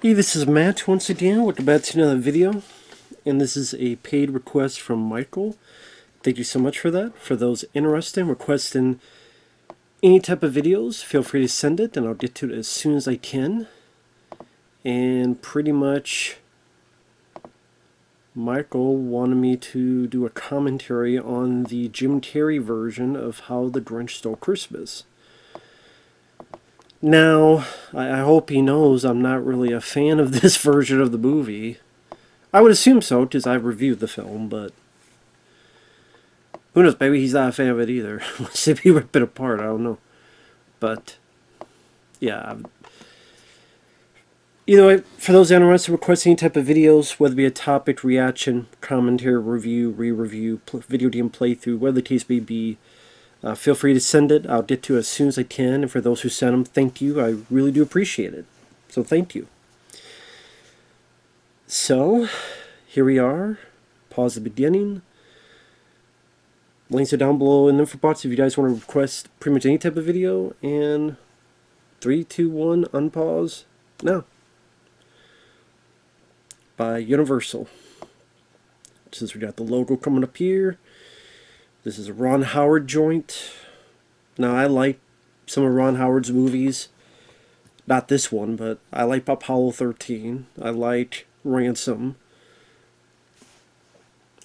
Hey, this is Matt once again. Welcome back to another video. And this is a paid request from Michael. Thank you so much for that. For those interested in requesting any type of videos, feel free to send it and I'll get to it as soon as I can. And pretty much Michael wanted me to do a commentary on the Jim Carrey version of How the Grinch Stole Christmas. Now, I hope he knows I'm not really a fan of this version of the movie. I would assume so, because I've reviewed the film, but who knows, maybe he's not a fan of it either. Let's see if he rip it apart, I don't know. But, yeah. Either way, for those interested in requesting any type of videos, whether it be a topic, reaction, commentary, review, re-review, video game playthrough, whatever the case may be, feel free to send it. I'll get to it as soon as I can. And for those who sent them, thank you. I really do appreciate it. So thank you. So, here we are. Pause the beginning. Links are down below in the info box if you guys want to request pretty much any type of video. And 3, 2, 1, unpause. Now. By Universal. Since we got the logo coming up here. This is a Ron Howard joint. Now, I like some of Ron Howard's movies. Not this one, but I like Apollo 13. I like Ransom.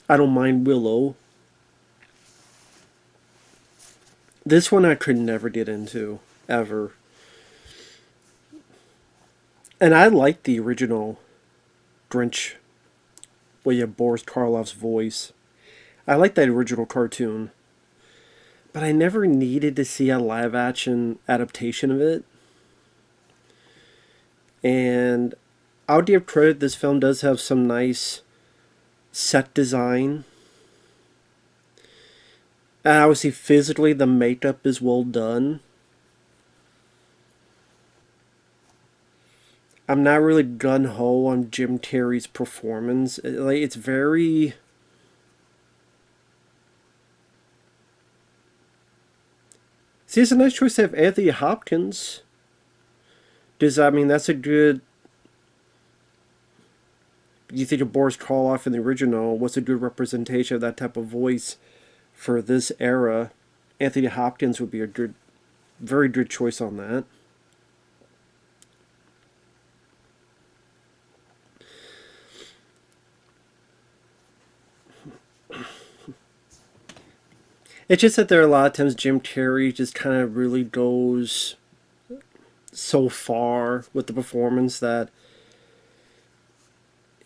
I don't mind Willow. This one I could never get into, ever. And I like the original Grinch, where you have Boris Karloff's voice. I like that original cartoon. But I never needed to see a live-action adaptation of it. And I'll give credit, this film does have some nice set design. And obviously, physically, the makeup is well done. I'm not really gung-ho on Jim Carrey's performance. It's very... See, it's a nice choice to have Anthony Hopkins. Does I mean, that's a good... You think of Boris Karloff in the original, what's a good representation of that type of voice for this era? Anthony Hopkins would be a good, very good choice on that. It's just that there are a lot of times Jim Carrey just kind of really goes so far with the performance that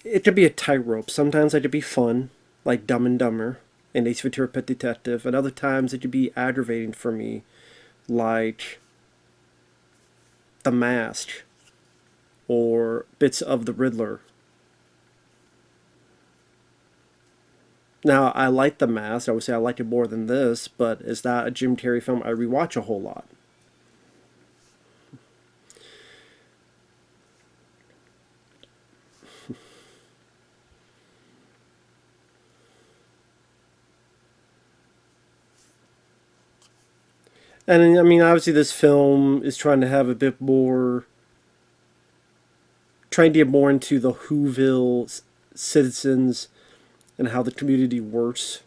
it could be a tightrope. Sometimes it could be fun, like Dumb and Dumber and Ace Ventura Pet Detective, and other times it could be aggravating for me, like The Mask or bits of The Riddler. Now, I like The Mask. I would say I like it more than this, but it's not a Jim Carrey film I rewatch a whole lot. And I mean, obviously, this film is trying to have a bit more, trying to get more into the Whoville citizens and how the community works.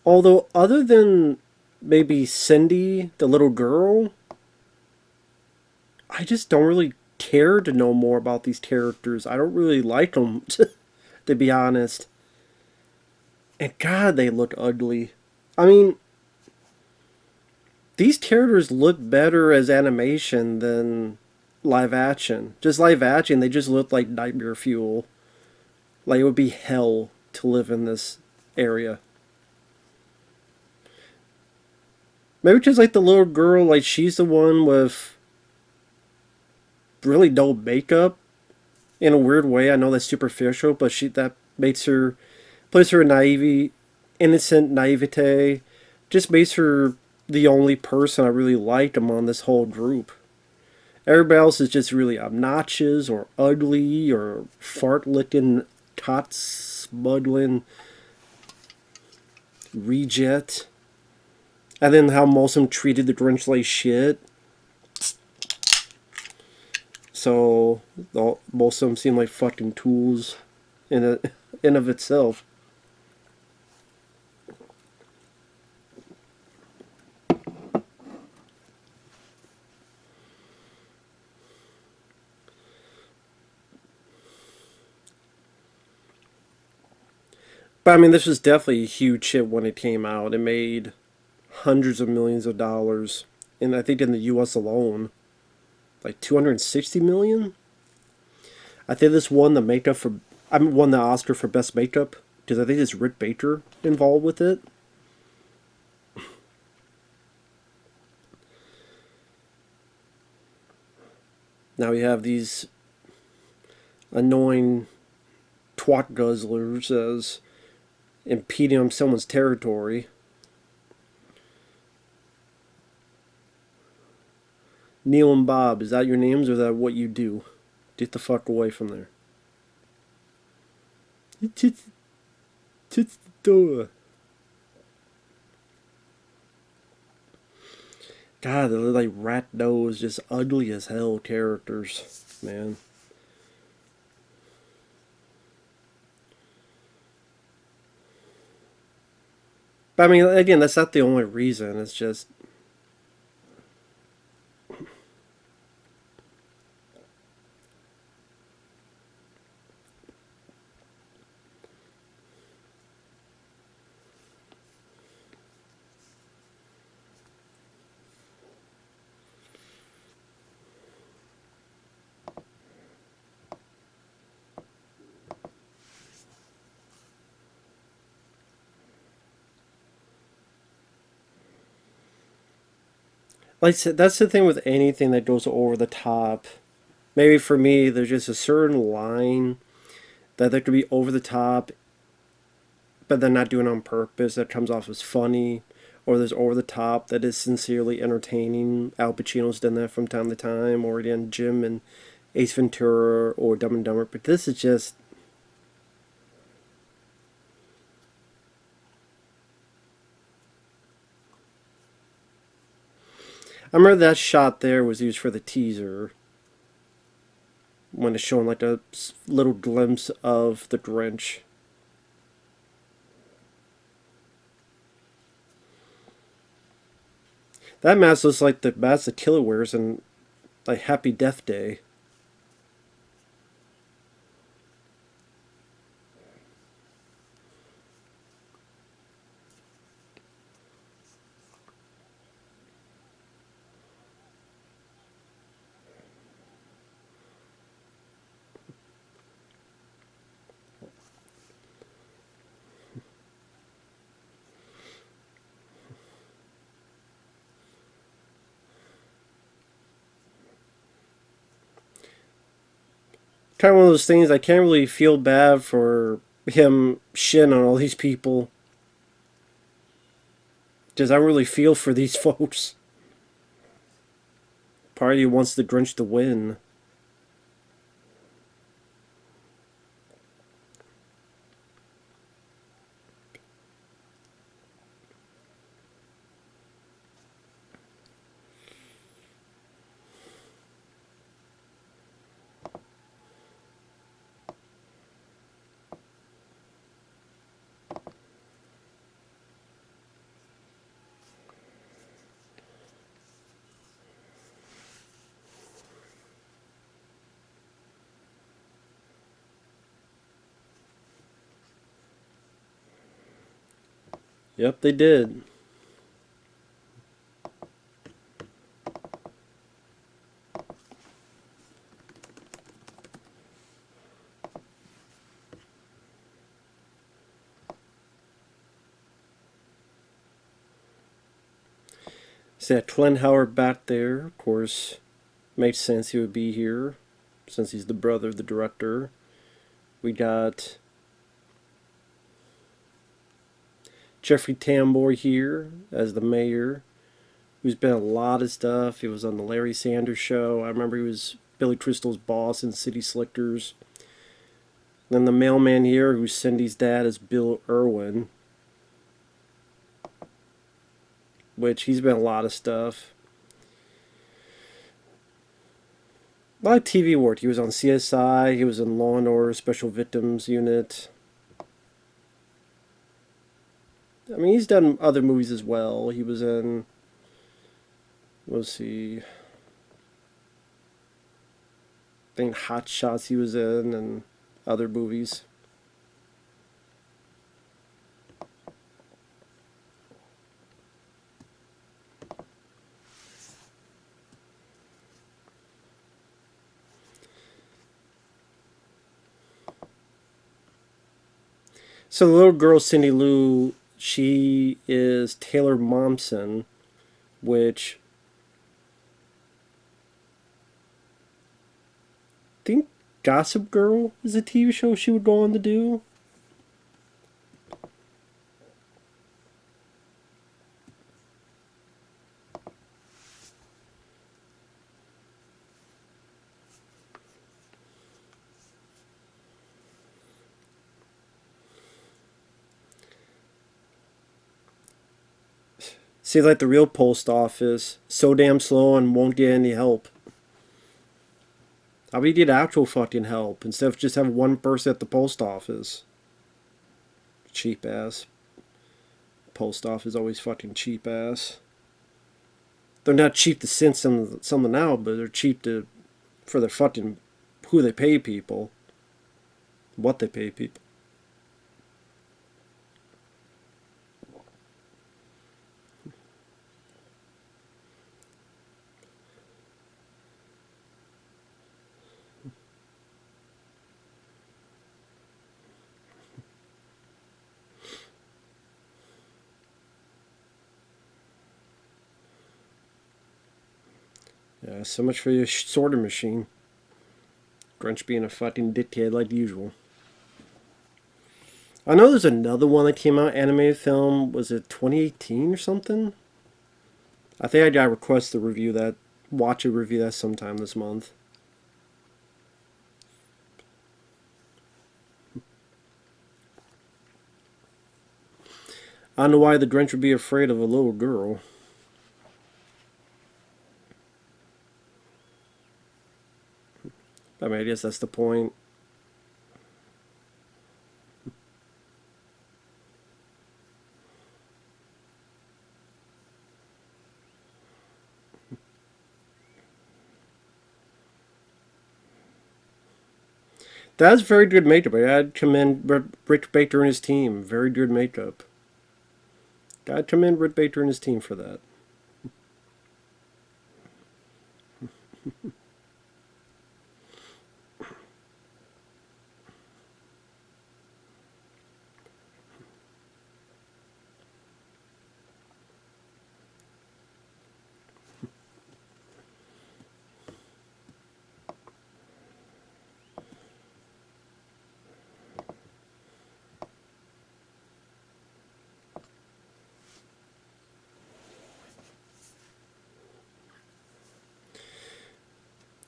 Although, other than maybe Cindy, the little girl, I just don't really care to know more about these characters. I don't really like them, to be honest. And God, they look ugly. I mean, these characters look better as animation than live action. Just live action, they just look like nightmare fuel. Like it would be hell to live in this area. Maybe just like the little girl, like she's the one with really no makeup in a weird way. I know that's superficial, but that makes her, plays her innocent naivete, just makes her the only person I really liked among this whole group. Everybody else is just really obnoxious or ugly or fart-licking, tot-smuggling reject. And then how most of them treated the Grinch like shit. So most of them seem like fucking tools in of itself. But I mean, this was definitely a huge hit when it came out. It made hundreds of millions of dollars, and I think in the U.S. alone, like 260 million. I think this won the makeup for. I mean, won the Oscar for best makeup because I think it's Rick Baker involved with it. Now we have these annoying twat guzzlers as impeding on someone's territory. Neil and Bob, is that your names or is that what you do? Get the fuck away from there. God, they're like rat nose, just ugly as hell characters, man. But I mean, again, that's not the only reason. It's just like I said, that's the thing with anything that goes over the top. Maybe for me, there's just a certain line that they could be over the top, but they're not doing it on purpose. That comes off as funny, or there's over the top that is sincerely entertaining. Al Pacino's done that from time to time, or again Jim and Ace Ventura or Dumb and Dumber. But this is just I remember that shot there was used for the teaser when it's showing like a little glimpse of the Grinch. That mask looks like the mask the killer wears in like Happy Death Day. Kind of one of those things I can't really feel bad for him shitting on all these people. Because I really feel for these folks. Party wants the Grinch to win. Yep, they did. See that Clint Howard back there, of course, makes sense he would be here since he's the brother of the director. We got Jeffrey Tambor here as the mayor, who's been a lot of stuff. He was on the Larry Sanders Show. I remember he was Billy Crystal's boss in City Slickers. Then the mailman here, who's Cindy's dad, is Bill Irwin, which he's been a lot of stuff. A lot of TV work. He was on CSI. He was in Law and Order Special Victims Unit. I mean, he's done other movies as well. He was in. Let's see. I think Hot Shots he was in, and other movies. So the little girl Cindy Lou, she is Taylor Momsen, which I think Gossip Girl is a TV show she would go on to do. See, like the real post office, so damn slow and won't get any help. How about you get actual fucking help instead of just having one person at the post office? Cheap ass. Post office always fucking cheap ass. They're not cheap to send something out, but they're cheap to for their fucking who they pay people, what they pay people. Yeah, so much for your sorter machine. Grinch being a fucking dickhead like usual. I know there's another one that came out, animated film. Was it 2018 or something? I think I got a request to review that, watch a review that sometime this month. I don't know why the Grinch would be afraid of a little girl. I mean, I guess that's the point. That's very good makeup. I'd commend Rick Baker and his team. Very good makeup. I'd commend Rick Baker and his team for that.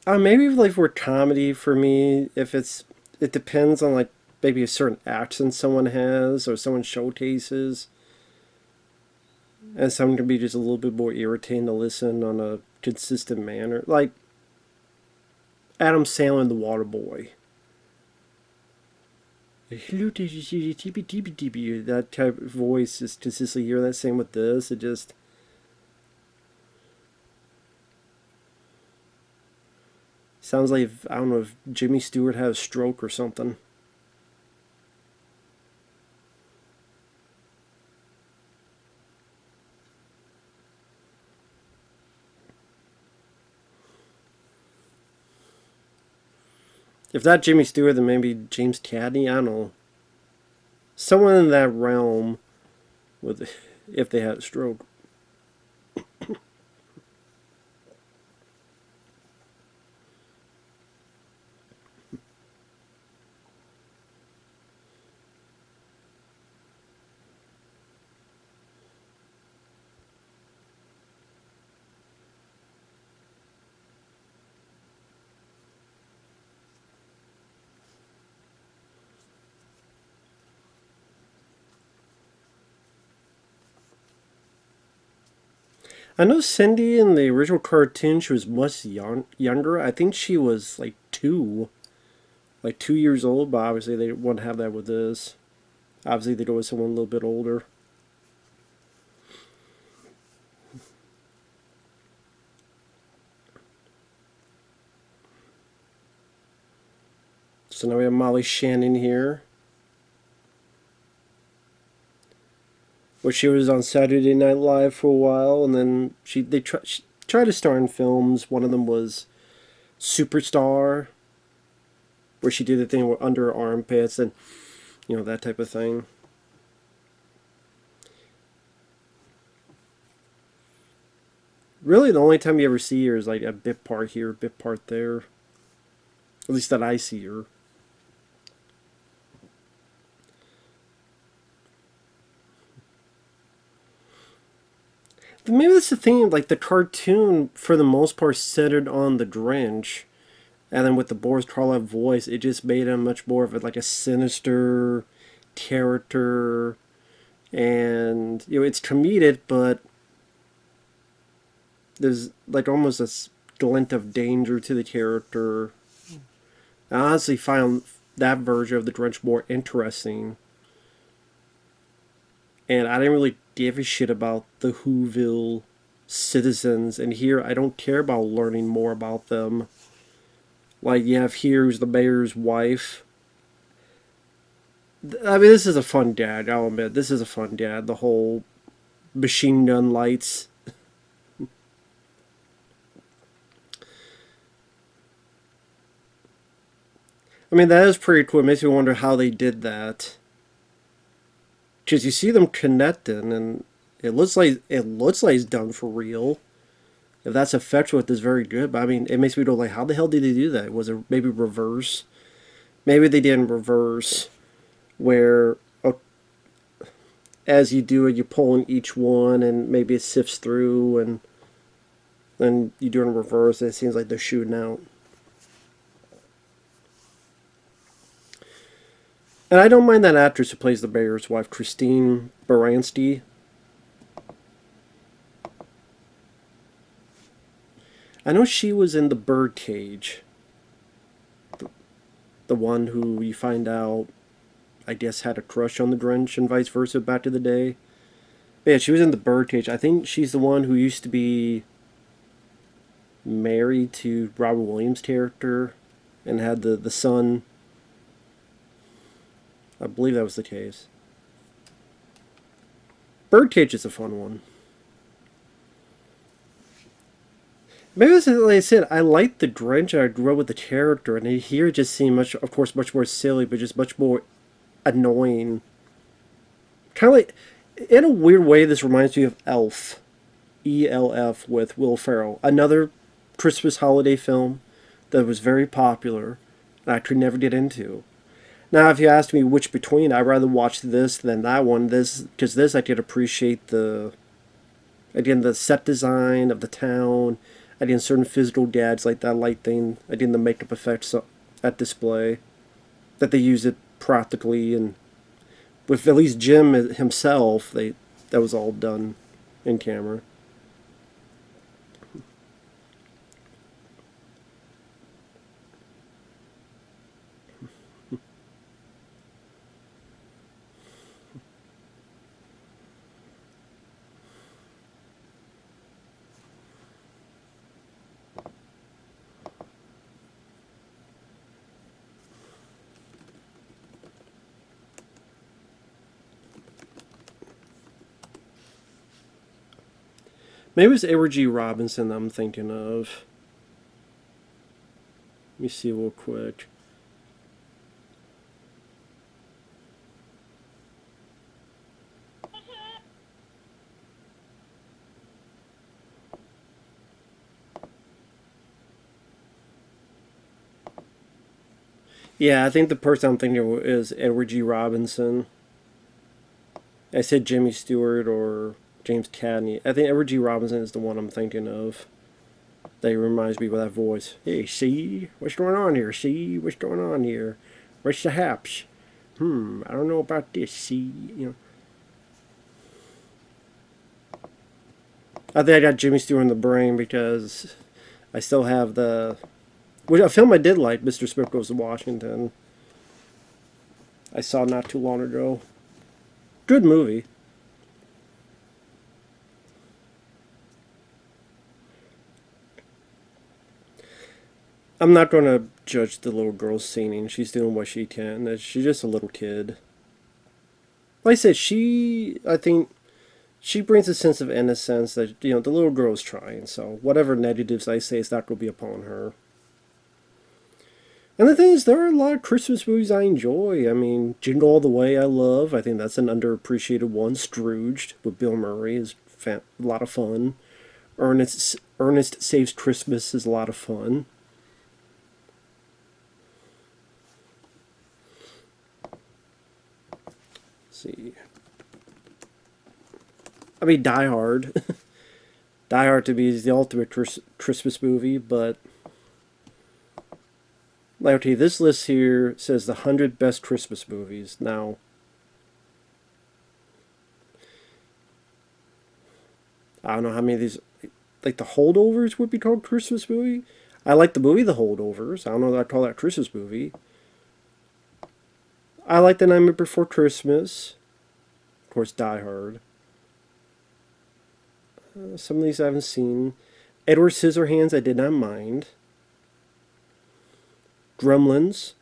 Maybe like for comedy for me, if it depends on like maybe a certain accent someone has or someone showcases, and some can be just a little bit more irritating to listen on a consistent manner. Like Adam Sandler in The Water Boy. Hello, that type of voice is consistently hearing that. Same with this. It just sounds like I don't know if Jimmy Stewart had a stroke or something. If not Jimmy Stewart, then maybe James Cadney. I don't know. Someone in that realm with if they had a stroke. I know Cindy in the original cartoon, she was much younger. I think she was like 2 years old, but obviously they wouldn't have that with this. Obviously they'd go with someone a little bit older. So now we have Molly Shannon here. Where she was on Saturday Night Live for a while, and then she tried to star in films. One of them was Superstar, where she did the thing under her armpits and that type of thing. Really, the only time you ever see her is like a bit part here, a bit part there. At least that I see her. Maybe that's the thing. Like the cartoon, for the most part, centered on the Grinch, and then with the Boris Karloff voice, it just made him much more of like a sinister character, and it's comedic, but there's like almost a glint of danger to the character. I honestly found that version of the Grinch more interesting, and I didn't really give a shit about the Whoville citizens, and here I don't care about learning more about them. Like you have here who's the mayor's wife. I mean, this is a fun dad, I'll admit. This is a fun dad. The whole machine gun lights. I mean, that is pretty cool. It makes me wonder how they did that. Because you see them connecting, and it looks like it's done for real. If that's effectual, it is very good. But I mean, it makes me go like, how the hell did they do that? Was it maybe reverse? Maybe they did in reverse, where as you do it, you pull in each one, and maybe it sifts through, and then you do it in reverse. And it seems like they're shooting out. And I don't mind that actress who plays the mayor's wife, Christine Baranski. I know she was in The Birdcage. The one who you find out, I guess, had a crush on the Grinch and vice versa back in the day. But yeah, she was in The Birdcage. I think she's the one who used to be married to Robert Williams' character and had the son. I believe that was the case. Birdcage is a fun one. Maybe it's like I said, I liked the Grinch and I grew up with the character, and here it just seemed much, of course, much more silly, but just much more annoying. Kind of like, in a weird way, this reminds me of Elf. ELF with Will Ferrell. Another Christmas holiday film that was very popular and I could never get into. Now, if you asked me which between, I'd rather watch this than that one. Because this I could appreciate again, the set design of the town. Again, certain physical gags like that light thing. Again, the makeup effects at display. That they use it practically, and with at least Jim himself, that was all done in camera. Maybe it's Edward G. Robinson I'm thinking of. Let me see real quick. Yeah, I think the person I'm thinking of is Edward G. Robinson. I said Jimmy Stewart or James Cadney. I think Edward G. Robinson is the one I'm thinking of. That reminds me with that voice. Hey, see? What's going on here? See? What's going on here? What's the haps? I don't know about this. See? I think I got Jimmy Stewart in the brain because I still have the. Which, a film I did like, Mr. Smith Goes to Washington. I saw not too long ago. Good movie. I'm not going to judge the little girl's singing. She's doing what she can. She's just a little kid. Like I said, I think she brings a sense of innocence that, the little girl's trying. So whatever negatives I say is not going to be upon her. And the thing is, there are a lot of Christmas movies I enjoy. I mean, Jingle All the Way I love. I think that's an underappreciated one. Scrooged with Bill Murray is a lot of fun. Ernest Saves Christmas is a lot of fun. Let's see. I mean, Die Hard. Die Hard to me is the ultimate Christmas movie, but like, okay, this list here says the 100 best Christmas movies. Now, I don't know how many of these, like the Holdovers would be called Christmas movie. I like the movie The Holdovers. I don't know that I'd call that Christmas movie. I like The Nightmare Before Christmas. Of course, Die Hard. Some of these I haven't seen. Edward Scissorhands I did not mind. Gremlins,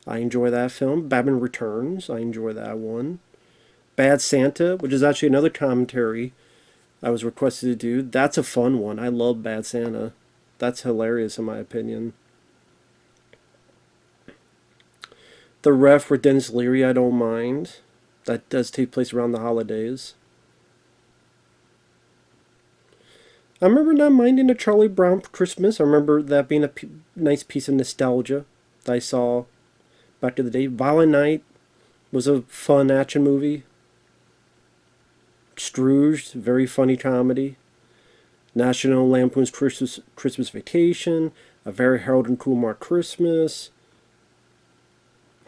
I enjoy that film. Batman Returns, I enjoy that one. Bad Santa, which is actually another commentary I was requested to do. That's a fun one. I love Bad Santa. That's hilarious in my opinion. The Ref with Dennis Leary, I don't mind. That does take place around the holidays. I remember not minding a Charlie Brown Christmas. I remember that being a nice piece of nostalgia that I saw back in the day. Violent Night was a fun action movie. Scrooged, very funny comedy. National Lampoon's Christmas Vacation. A Very Harold and Kumar Christmas.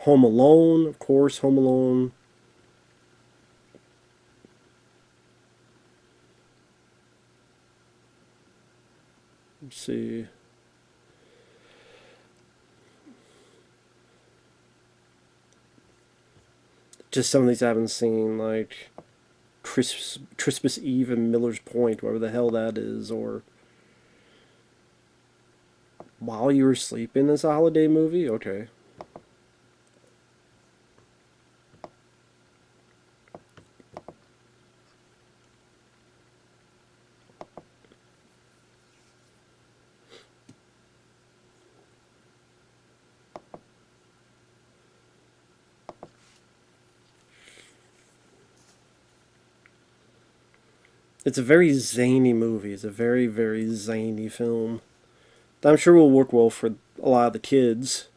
Home Alone, of course, Home Alone. Let's see. Just some of these I haven't seen, like Christmas Eve and Miller's Point, whatever the hell that is, or While You Were Sleeping is a holiday movie? Okay. It's a very zany movie. It's a very, very zany film. That I'm sure will work well for a lot of the kids.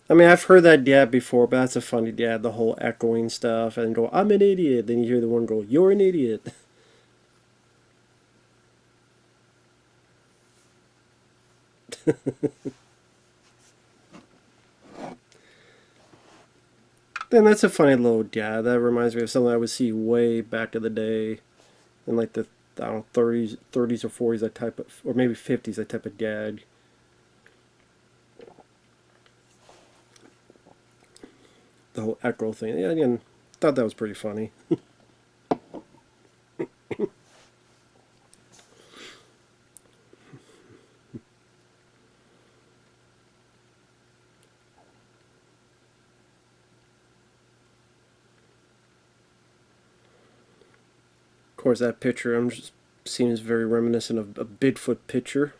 I mean, I've heard that dad before, but that's a funny dad. The whole echoing stuff and go, "I'm an idiot." Then you hear the one go, "You're an idiot." Then that's a funny little dad. That reminds me of something I would see way back in the day, in like the I don't know 30s or 40s. That type of, or maybe 50s. That type of dad. The whole echo thing. Yeah, again, thought that was pretty funny. course, that picture I'm just seems very reminiscent of a Bigfoot picture.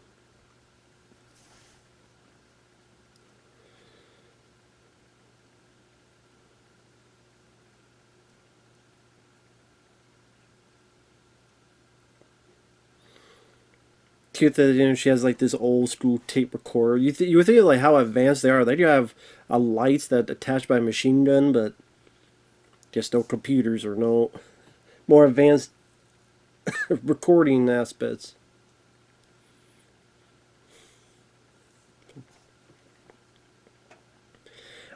Cute that she has like this old school tape recorder. You would think like how advanced they are. They do have a lights that attached by a machine gun, but just no computers or no more advanced recording aspects.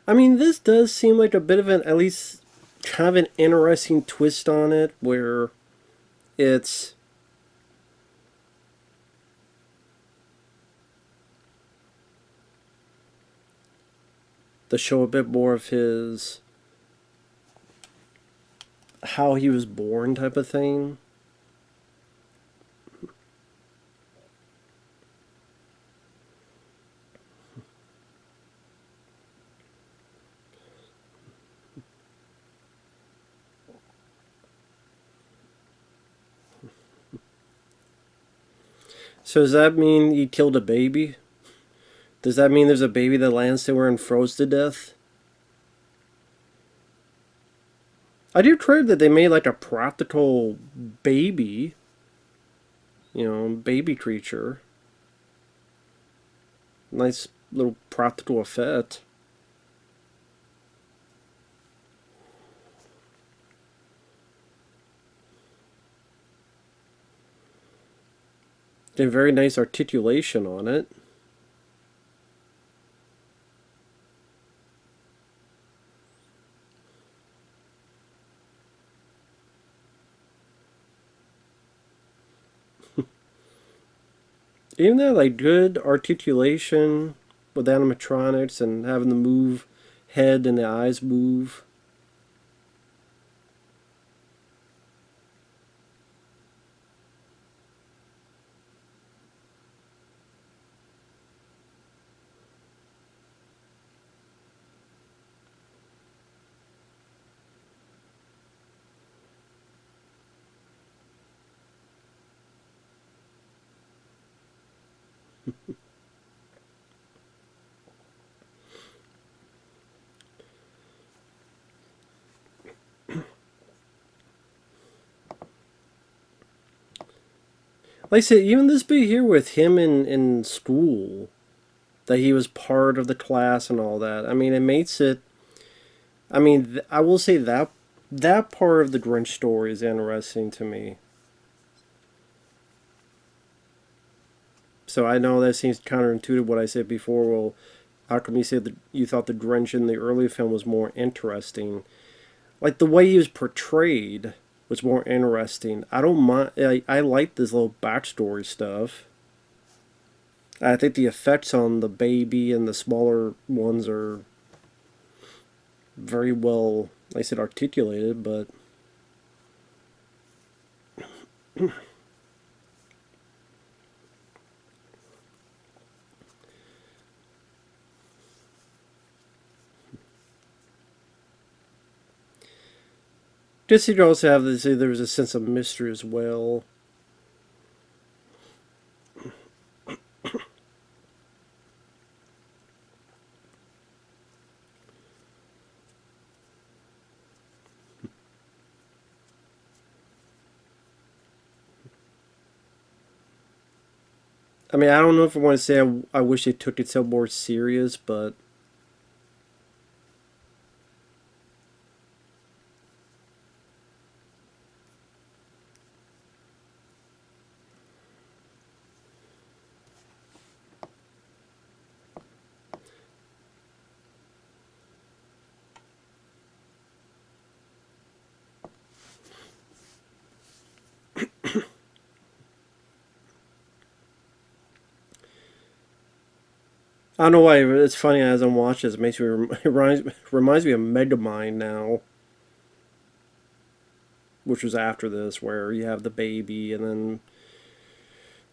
I mean, this does seem like a bit of an, at least kind of an interesting twist on it, where it's to show a bit more of his, how he was born type of thing. So does that mean he killed a baby? Does that mean there's a baby that lands somewhere and froze to death? I do heard that they made like a practical baby, baby creature. Nice little practical effect. A very nice articulation on it. Even that like good articulation with animatronics and having the move head and the eyes move. Like I said, even this bit here with him in school, that he was part of the class and all that. I mean, it makes it. I mean, I will say that that part of the Grinch story is interesting to me. So I know that seems counterintuitive what I said before. Well, how come you said that you thought the Grinch in the early film was more interesting? Like the way he was portrayed was more interesting. I don't mind. I like this little backstory stuff. I think the effects on the baby and the smaller ones are very well, like I said, articulated. But just you also have this. There's a sense of mystery as well. I mean, I don't know if I want to say I wish they took it so more serious, but I don't know why. It's funny as I'm watching this. It makes me it reminds me of Megamind now, which was after this, where you have the baby, and then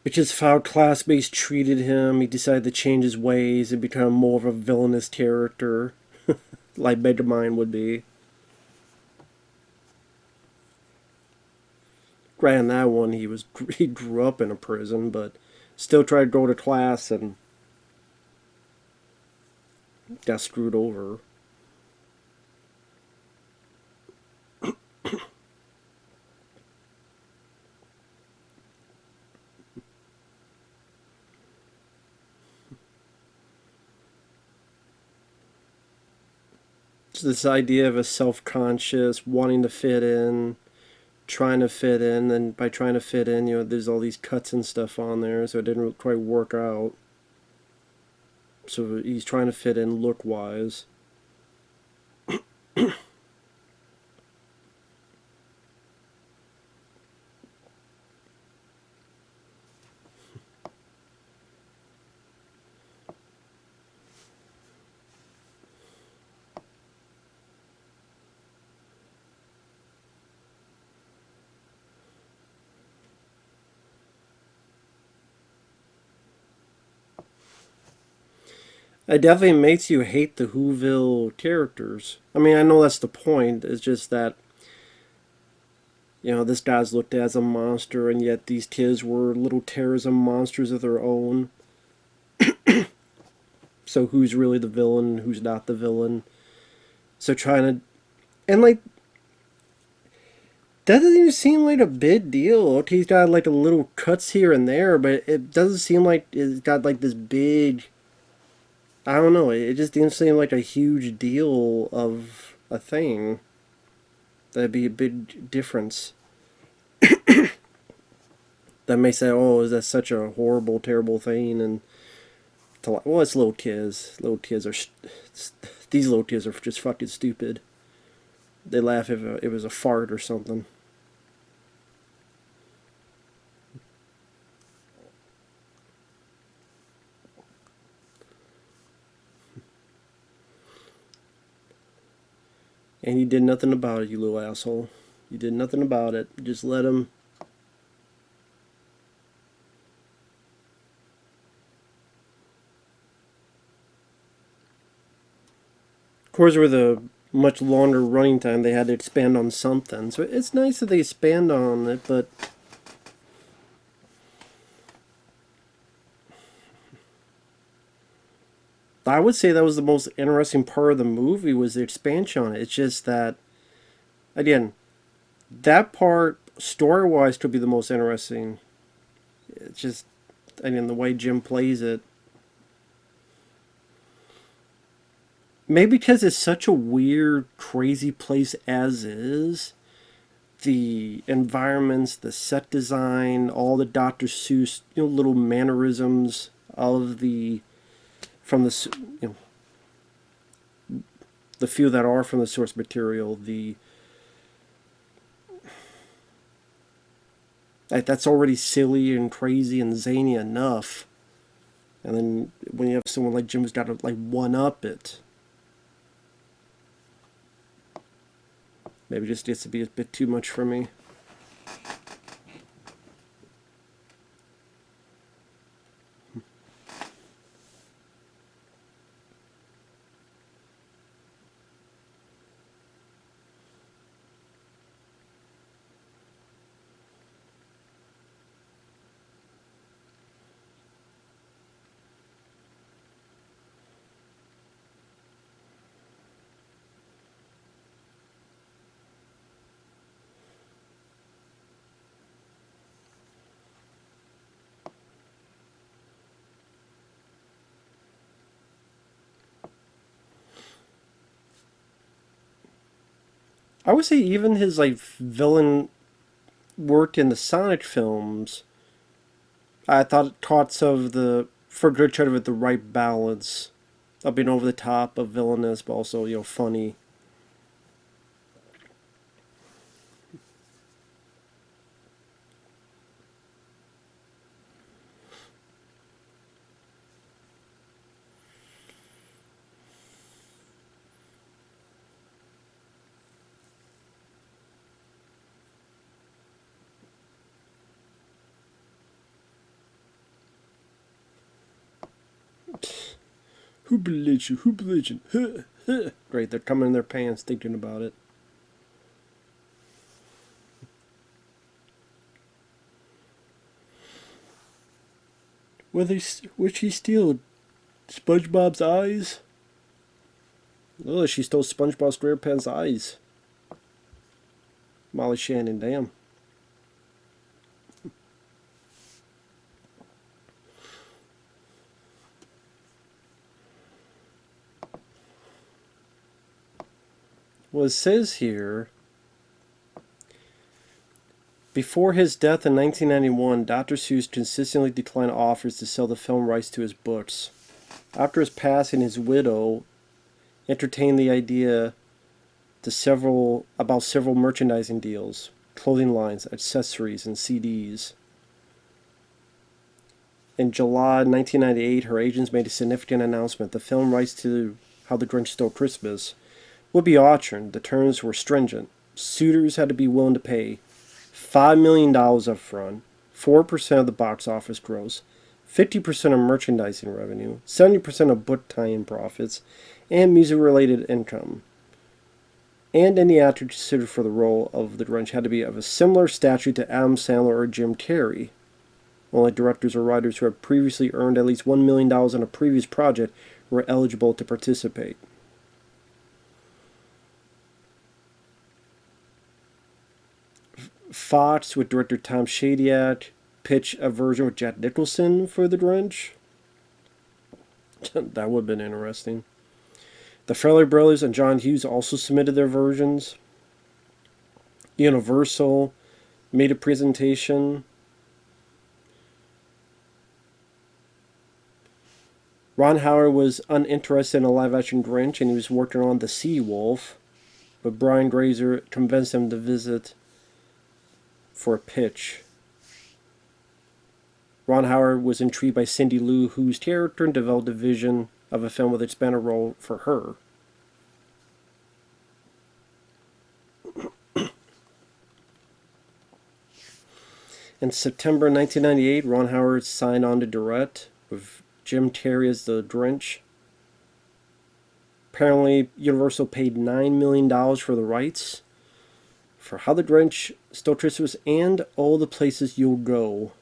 because how classmates treated him, he decided to change his ways and become more of a villainous character, like Megamind would be. Right on that one, he grew up in a prison, but still tried to go to class and got screwed over. So this idea of a self-conscious, wanting to fit in, trying to fit in, and by trying to fit in, there's all these cuts and stuff on there, so it didn't quite work out. So he's trying to fit in look-wise. It definitely makes you hate the Whoville characters. I mean, I know that's the point. It's just that, this guy's looked at as a monster, and yet these kids were little terrorism monsters of their own. So who's really the villain and who's not the villain? So trying to. And, like, that doesn't even seem like a big deal. Okay, he's got, like, a little cuts here and there, but it doesn't seem like it's got, like, this big. I don't know. It just didn't seem like a huge deal of a thing. That'd be a big difference. That may say, "Oh, is that such a horrible, terrible thing?" And well, it's little kids. Little kids are these little kids are just fucking stupid. They laugh if it was a fart or something. And you did nothing about it, you little asshole. You did nothing about it. Just let him. Of course, with a much longer running time, they had to expand on something. So it's nice that they expand on it, but I would say that was the most interesting part of the movie was the expansion on it. It's just that, again, that part story-wise could be the most interesting. It's just, again, the way Jim plays it. Maybe because it's such a weird, crazy place as is. The environments, the set design, all the Dr. Seuss, little mannerisms of the from the the few that are from the source material. That's already silly and crazy and zany enough, and then when you have someone like Jim who's got to like one up it, maybe it just gets to be a bit too much for me. I would say even his like villain work in the Sonic films, I thought it caught some of the for good try with the right balance of being over the top of villainous, but also funny. Who believes you? Who believes you? Great, they're coming in their pants thinking about it. Would she steal SpongeBob's eyes? Oh, she stole SpongeBob SquarePants' eyes. Molly Shannon, damn. Well, it says here, before his death in 1991, Dr. Seuss consistently declined offers to sell the film rights to his books. After his passing, his widow entertained the idea about several merchandising deals, clothing lines, accessories, and CDs. In July 1998, her agents made a significant announcement. The film rights to How the Grinch Stole Christmas would be auctioned. The terms were stringent. Suitors had to be willing to pay $5 million up front, 4% of the box office gross, 50% of merchandising revenue, 70% of book tie-in profits, and music-related income. And any actor considered for the role of the Grinch had to be of a similar stature to Adam Sandler or Jim Carrey. Only directors or writers who had previously earned at least $1 million on a previous project were eligible to participate. Fox, with director Tom Shadyac, pitched a version with Jack Nicholson for the Grinch. That would have been interesting. The Farrelly Brothers and John Hughes also submitted their versions. Universal made a presentation. Ron Howard was uninterested in a live-action Grinch, and he was working on The Sea Wolf, but Brian Grazer convinced him to visit for a pitch. Ron Howard was intrigued by Cindy Lou Who's character and developed a vision of a film with expanded role for her. In September 1998, Ron Howard signed on to direct, with Jim Carrey as the Grinch. Apparently, Universal paid $9 million for the rights for How the Grinch Stole Christmas and All the Places You'll Go.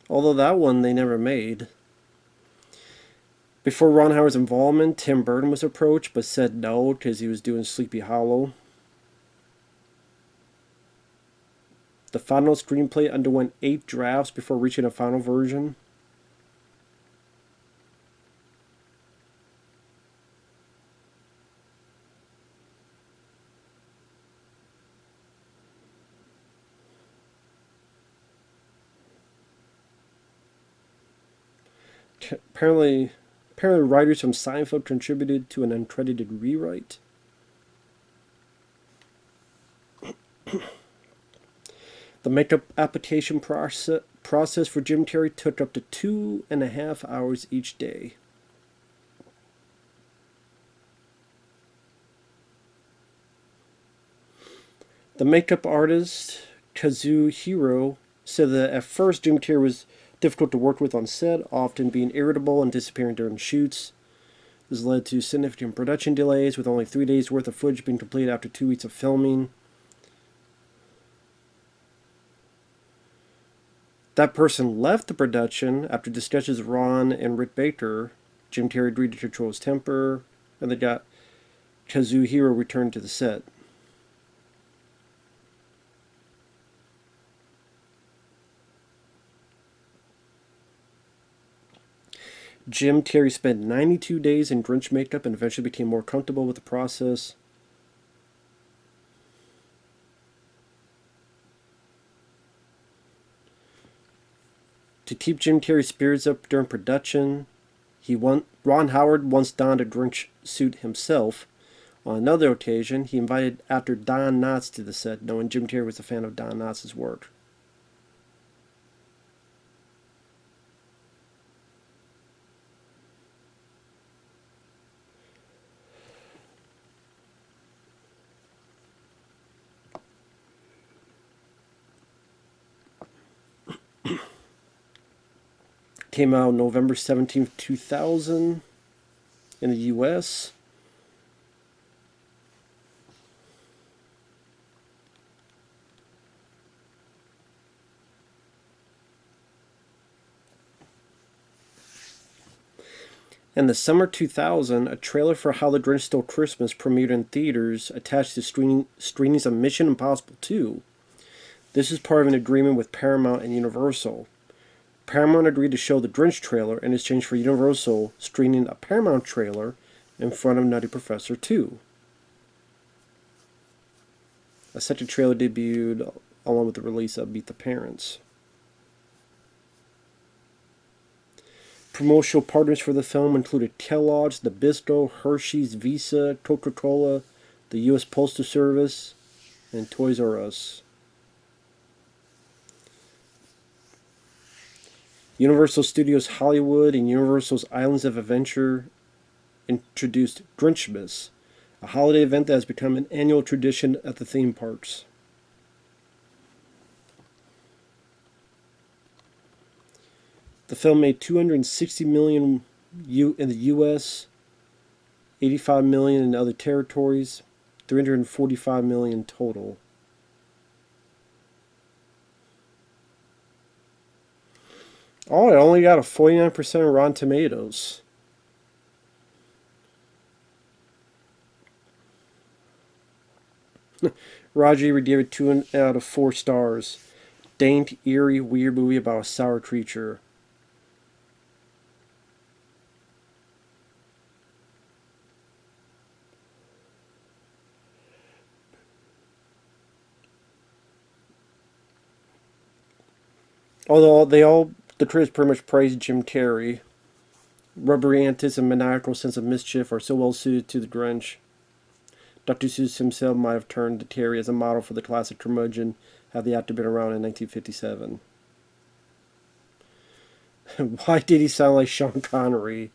Although that one they never made. Before Ron Howard's involvement, Tim Burton was approached but said no because he was doing Sleepy Hollow. The final screenplay underwent 8 drafts before reaching a final version. Apparently writers from Seinfeld contributed to an uncredited rewrite. The makeup application process for Jim Carrey took up to 2.5 hours each day. The makeup artist, Kazuhiro, said that at first Jim Carrey was difficult to work with on set, often being irritable and disappearing during shoots. This led to significant production delays, with only 3 days' worth of footage being completed after 2 weeks of filming. That person left the production after discussions with Ron and Rick Baker. Jim Carrey agreed to control his temper, and they got Kazuhiro returned to the set. Jim Carrey spent 92 days in Grinch makeup and eventually became more comfortable with the process. To keep Jim Carrey's spirits up during production, Ron Howard once donned a Grinch suit himself. On another occasion, he invited actor Don Knotts to the set, knowing Jim Carrey was a fan of Don Knotts' work. Came out November 17th, 2000 in the US. In the summer 2000, a trailer for How the Grinch Stole Christmas premiered in theaters attached to screenings of Mission Impossible 2. This is part of an agreement with Paramount and Universal. Paramount agreed to show the Grinch trailer in exchange for Universal screening a Paramount trailer in front of Nutty Professor 2. Such a trailer debuted along with the release of Meet the Parents. Promotional partners for the film included Kellogg's, Nabisco, Hershey's, Visa, Coca-Cola, the U.S. Postal Service, and Toys R Us. Universal Studios Hollywood and Universal's Islands of Adventure introduced Grinchmas, a holiday event that has become an annual tradition at the theme parks. The film made $260 million in the U.S., $85 million in other territories, $345 million total. Oh, it only got a 49% Rotten Tomatoes. Roger Ebert gave it 2 out of 4 stars. Dank, eerie, weird movie about a sour creature. Although the critics pretty much praised Jim Carrey. Rubbery antics and maniacal sense of mischief are so well suited to the Grinch. Dr. Seuss himself might have turned to Carrey as a model for the classic curmudgeon had the actor been around in 1957. Why did he sound like Sean Connery?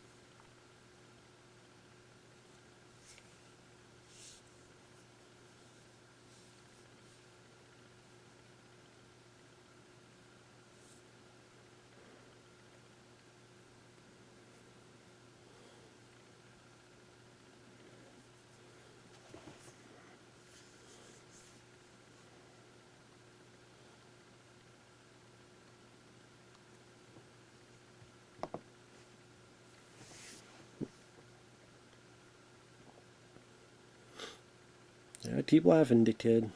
Yeah, keep laughing, dickhead.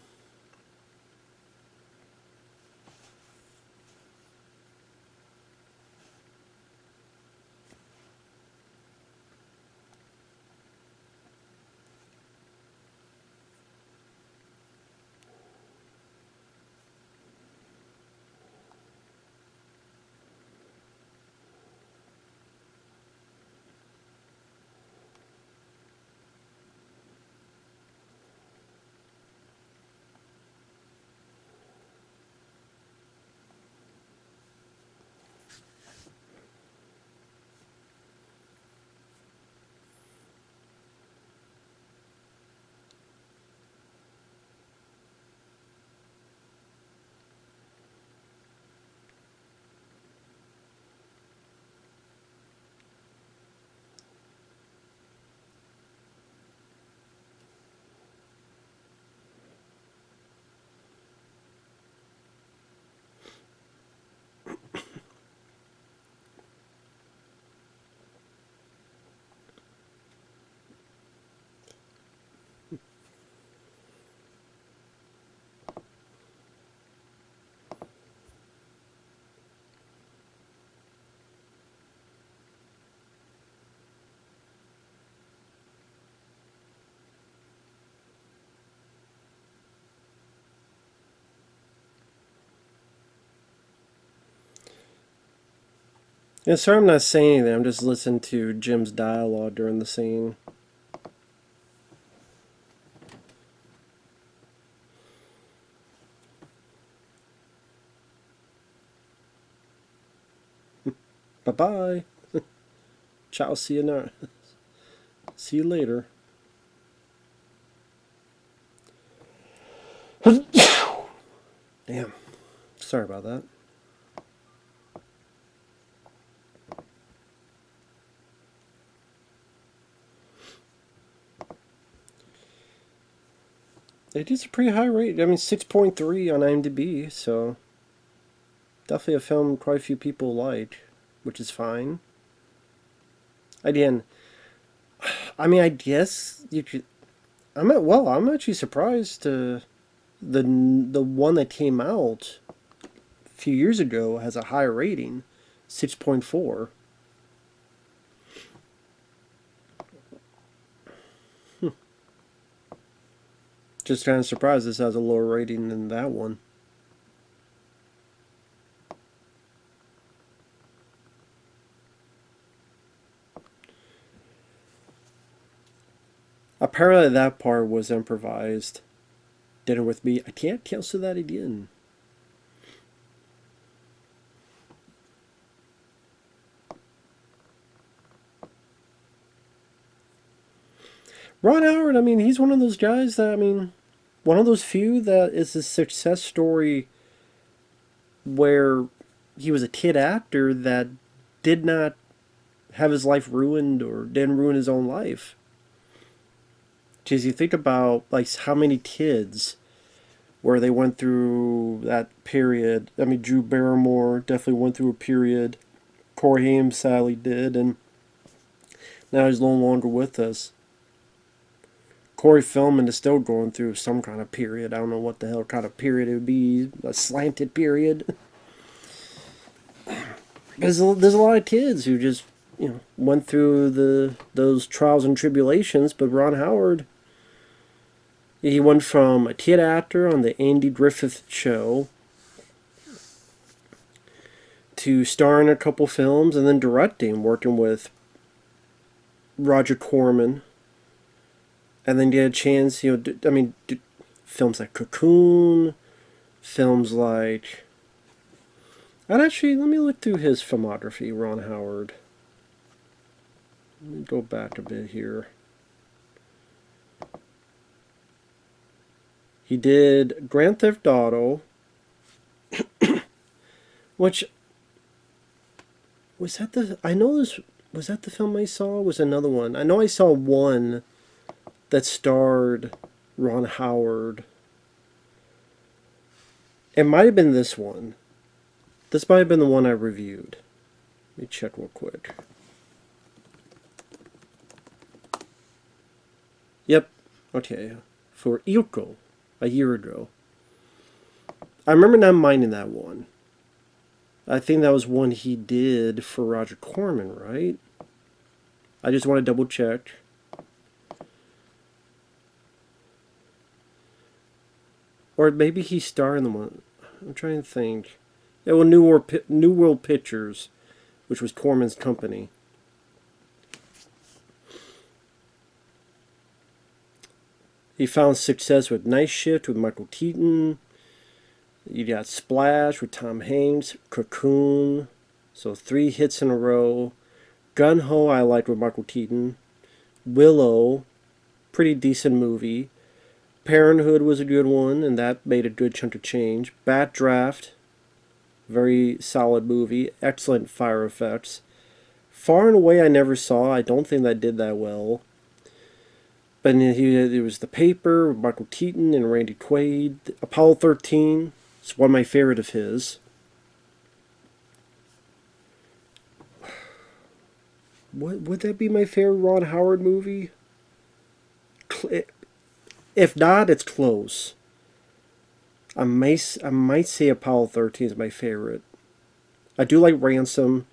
Yeah, sorry I'm not saying anything. I'm just listening to Jim's dialogue during the scene. Bye-bye. Ciao, see you now. See you later. Damn. Sorry about that. It is a pretty high rate. I mean, 6.3 on IMDb, so definitely a film quite a few people like, which is fine. Again, I mean, I guess you could. I'm actually surprised. The one that came out a few years ago has a higher rating, 6.4. Just kind of surprised this has a lower rating than that one. Apparently, that part was improvised. Dinner with me. I can't cancel that again. Ron Howard, I mean, he's one of those guys that, I mean, one of those few that is a success story where he was a kid actor that did not have his life ruined or didn't ruin his own life. Because you think about like how many kids where they went through that period. I mean, Drew Barrymore definitely went through a period. Corey Haim sadly did, and now he's no longer with us. Corey Feldman is still going through some kind of period. I don't know what the hell kind of period it would be. A slanted period. There's a lot of kids who just went through those trials and tribulations, but Ron Howard, he went from a kid actor on the Andy Griffith Show to starring in a couple films and then directing, working with Roger Corman, and then get a chance, films like Cocoon, films like... And actually, let me look through his filmography, Ron Howard. Let me go back a bit here. He did Grand Theft Auto, which... Was that the... I know this... Was that the film I saw? Was another one? I know I saw one that starred Ron Howard. It might have been this one. This might have been the one I reviewed. Let me check real quick. Yep. Okay. For Ilko, a year ago. I remember not minding that one. I think that was one he did for Roger Corman, right? I just want to double check. Or maybe he starred in the one. I'm trying to think. Yeah, well, New World Pictures, which was Corman's company. He found success with Night Shift with Michael Keaton. You got Splash with Tom Hanks. Cocoon. So 3 hits in a row. Gun Ho I liked with Michael Keaton. Willow. Pretty decent movie. Parenthood was a good one, and that made a good chunk of change. Backdraft. Very solid movie. Excellent fire effects. Far and Away I never saw. I don't think that did that well. But it was The Paper, Michael Keaton and Randy Quaid. Apollo 13. It's one of my favorite of his. What would that be my favorite Ron Howard movie? If not, it's close. I might say Apollo 13 is my favorite. I do like Ransom.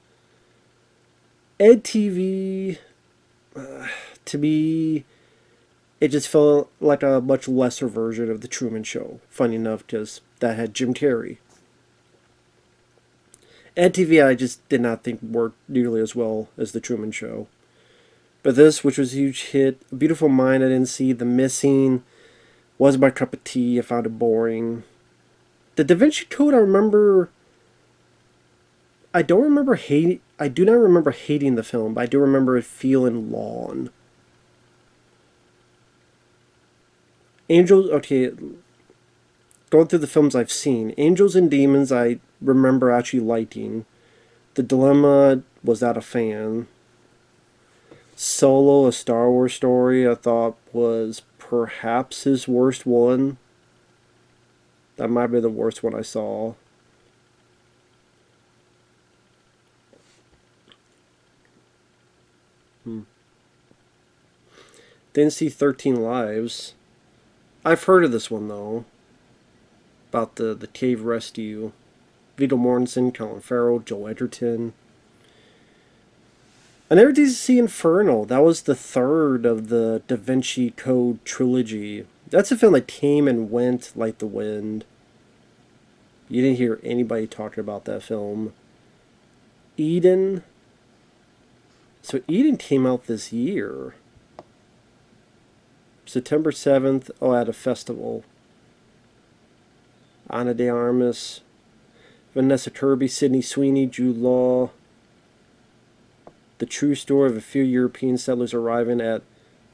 Ed TV, to me, it just felt like a much lesser version of The Truman Show. Funny enough, because that had Jim Carrey. Ed TV I just did not think worked nearly as well as The Truman Show. But this, which was a huge hit, A Beautiful Mind I didn't see, The Missing, was my cup of tea, I found it boring. The Da Vinci Code, I remember... I do not remember hating the film, but I do remember it feeling long. Angels, okay, going through the films I've seen, Angels and Demons I remember actually liking. The Dilemma, was not a fan. Solo, A Star Wars Story, I thought was perhaps his worst one. That might be the worst one I saw. Didn't see 13 Lives. I've heard of this one though. About the cave rescue. Viggo Mortensen, Colin Farrell, Joel Edgerton. I never did see Inferno. That was the third of the Da Vinci Code trilogy. That's a film that came and went like the wind. You didn't hear anybody talking about that film. Eden. So Eden came out this year. September 7th. Oh, at a festival. Ana de Armas. Vanessa Kirby, Sydney Sweeney, Jude Law. The true story of a few European settlers arriving at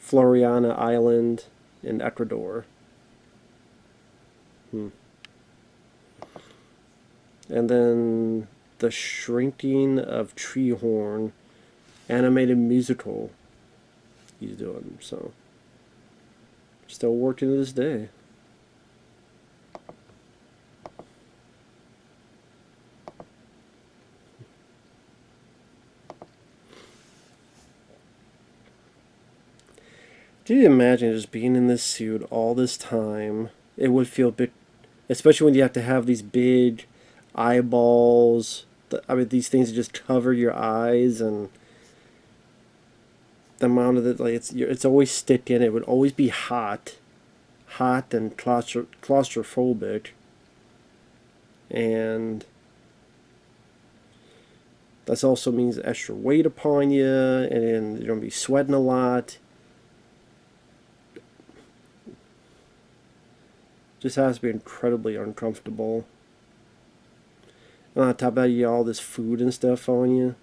Floriana Island in Ecuador. And then The Shrinking of Treehorn, animated musical he's doing. So, still working to this day. Do you imagine just being in this suit all this time? It would feel big, especially when you have to have these big eyeballs. I mean, these things that just cover your eyes, and the amount of it, like it's always sticking. It would always be hot and claustrophobic, and that also means extra weight upon you, and you're gonna be sweating a lot. Just has to be incredibly uncomfortable. And on top of that, you got all this food and stuff on you.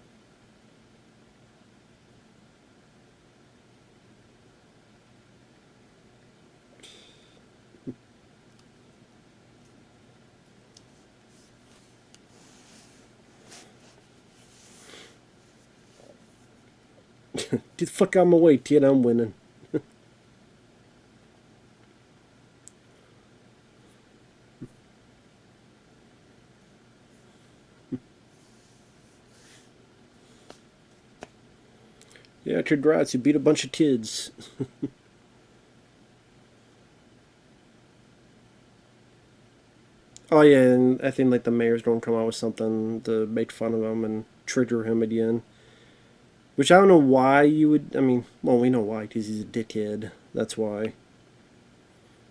Get the fuck out of my way, kid. I'm winning. Yeah, congrats, you beat a bunch of kids. Oh yeah, and I think like the mayor's going to come out with something to make fun of him and trigger him again. Which I don't know why you would. I mean, well, we know why, because he's a dickhead. That's why.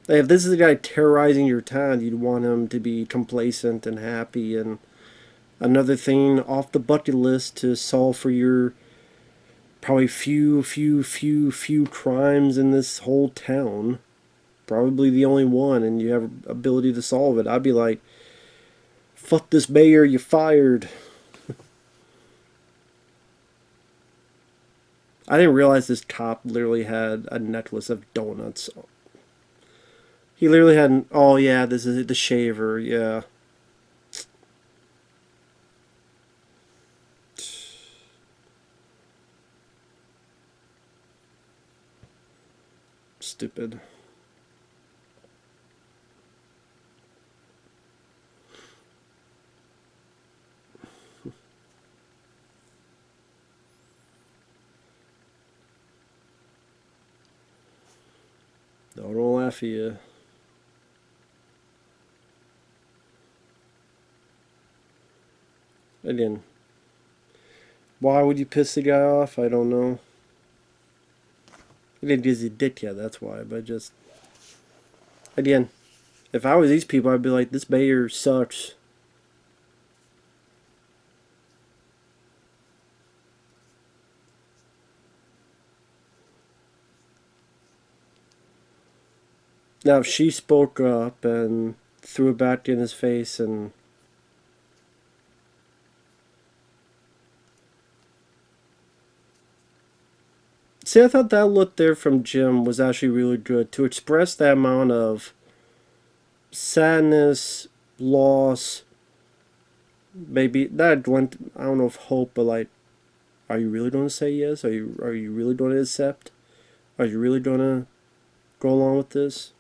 Like, if this is the guy terrorizing your town, you'd want him to be complacent and happy, and another thing off the bucket list to solve for your probably few crimes in this whole town. Probably the only one, and you have ability to solve it. I'd be like, fuck this mayor, you're fired. I didn't realize this cop literally had a necklace of donuts. He literally had an, oh yeah, this is the shaver, yeah. Stupid. Don't laugh at you. Again, why would you piss the guy off? I don't know. He didn't get his dick yet, that's why. But just, again, if I was these people, I'd be like, this mayor sucks. Now, if she spoke up and threw it back in his face and... See, I thought that look there from Jim was actually really good. To express that amount of sadness, loss, maybe, that glint, I don't know if hope, but like, are you really going to say yes? Are you really going to accept? Are you really going to go along with this?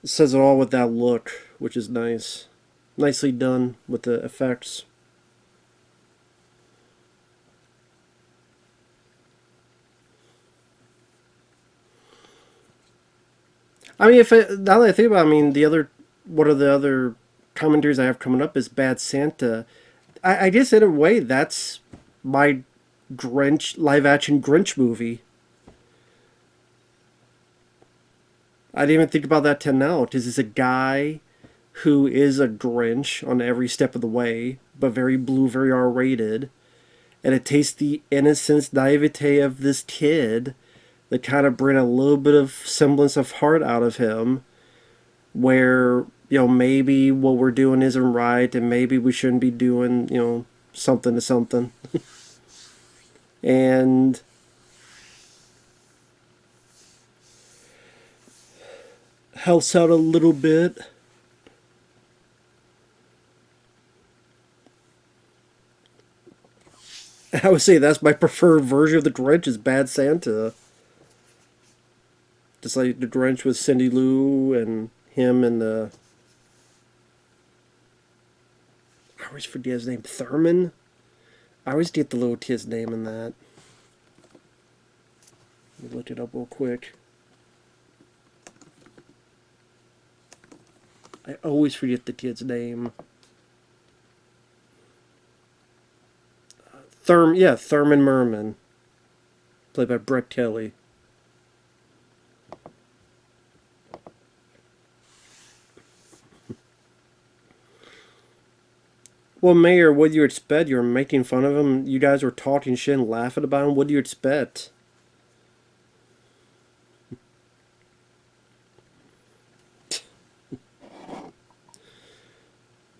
It says it all with that look, which is nice. Nicely done with the effects. I mean, now that I think about it, I mean, what are the other commentaries I have coming up is Bad Santa. I guess in a way that's my Grinch live action Grinch movie. I didn't even think about that till now. Because it's a guy who is a Grinch on every step of the way, but very blue, very R rated. And it takes the innocence, naivete of this kid that kind of bring a little bit of semblance of heart out of him, where, maybe what we're doing isn't right, and maybe we shouldn't be doing, something to something. And helps out a little bit. I would say that's my preferred version of the Grinch is Bad Santa. Just like the Grinch with Cindy Lou and him and the, I always forget his name, Thurman. I always get the little kid's name in that. Let me look it up real quick. I always forget the kid's name. Thurman Merman, played by Brett Kelly. Well, Mayor, what do you expect? You were making fun of him. You guys were talking shit and laughing about him. What do you expect?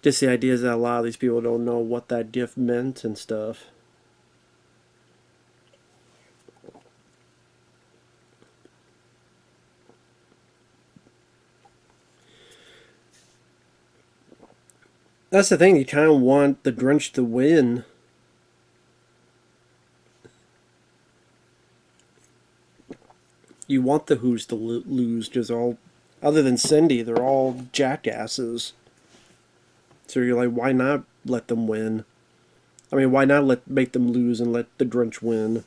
Just the idea is that a lot of these people don't know what that gift meant and stuff. That's the thing. You kind of want the Grinch to win. You want the Who's to lose because all, other than Cindy, they're all jackasses. So you're like, why not let them win? I mean, why not make them lose and let the Grinch win?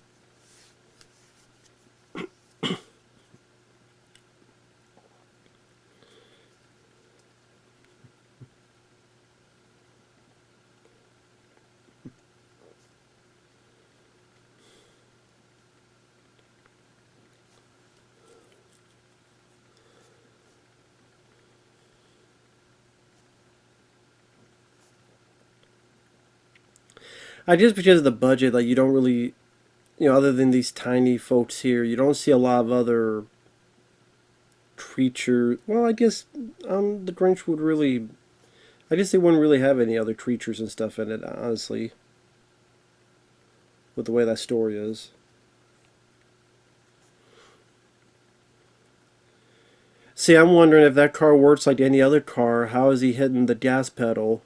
I just because of the budget, like you don't really, other than these tiny folks here, you don't see a lot of other creatures. Well, I guess the Grinch would really. I guess they wouldn't really have any other creatures and stuff in it, honestly. With the way that story is. See, I'm wondering if that car works like any other car. How is he hitting the gas pedal?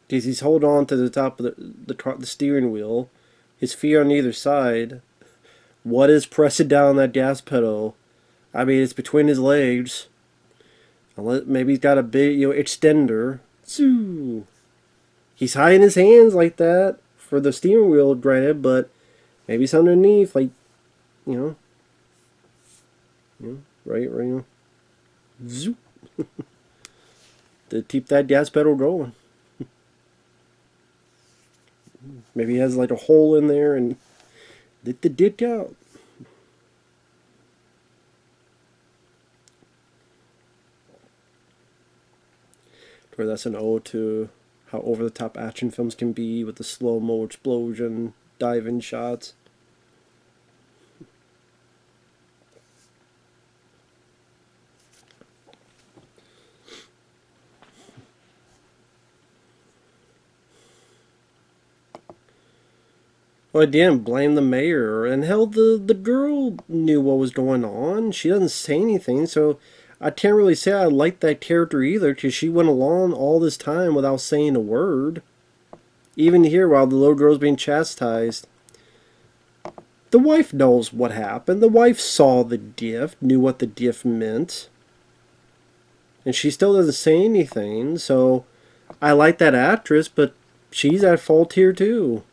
Because he's holding on to the top of the steering wheel, his feet on either side. What is pressing down that gas pedal? I mean, it's between his legs. Maybe he's got a big, extender. Zoo. He's high in his hands like that for the steering wheel, granted, but maybe it's underneath, like, you right, zoop, to keep that gas pedal going. Maybe he has like a hole in there and let the dick out. Where that's an ode to how over the top action films can be with the slow mo explosion, dive-in shots. Well, I didn't blame the mayor, and hell, the girl knew what was going on. She doesn't say anything, so I can't really say I liked that character either, because she went along all this time without saying a word. Even here, while the little girl's being chastised, the wife knows what happened. The wife saw the gift, knew what the gift meant, and she still doesn't say anything. So I like that actress, but she's at fault here too.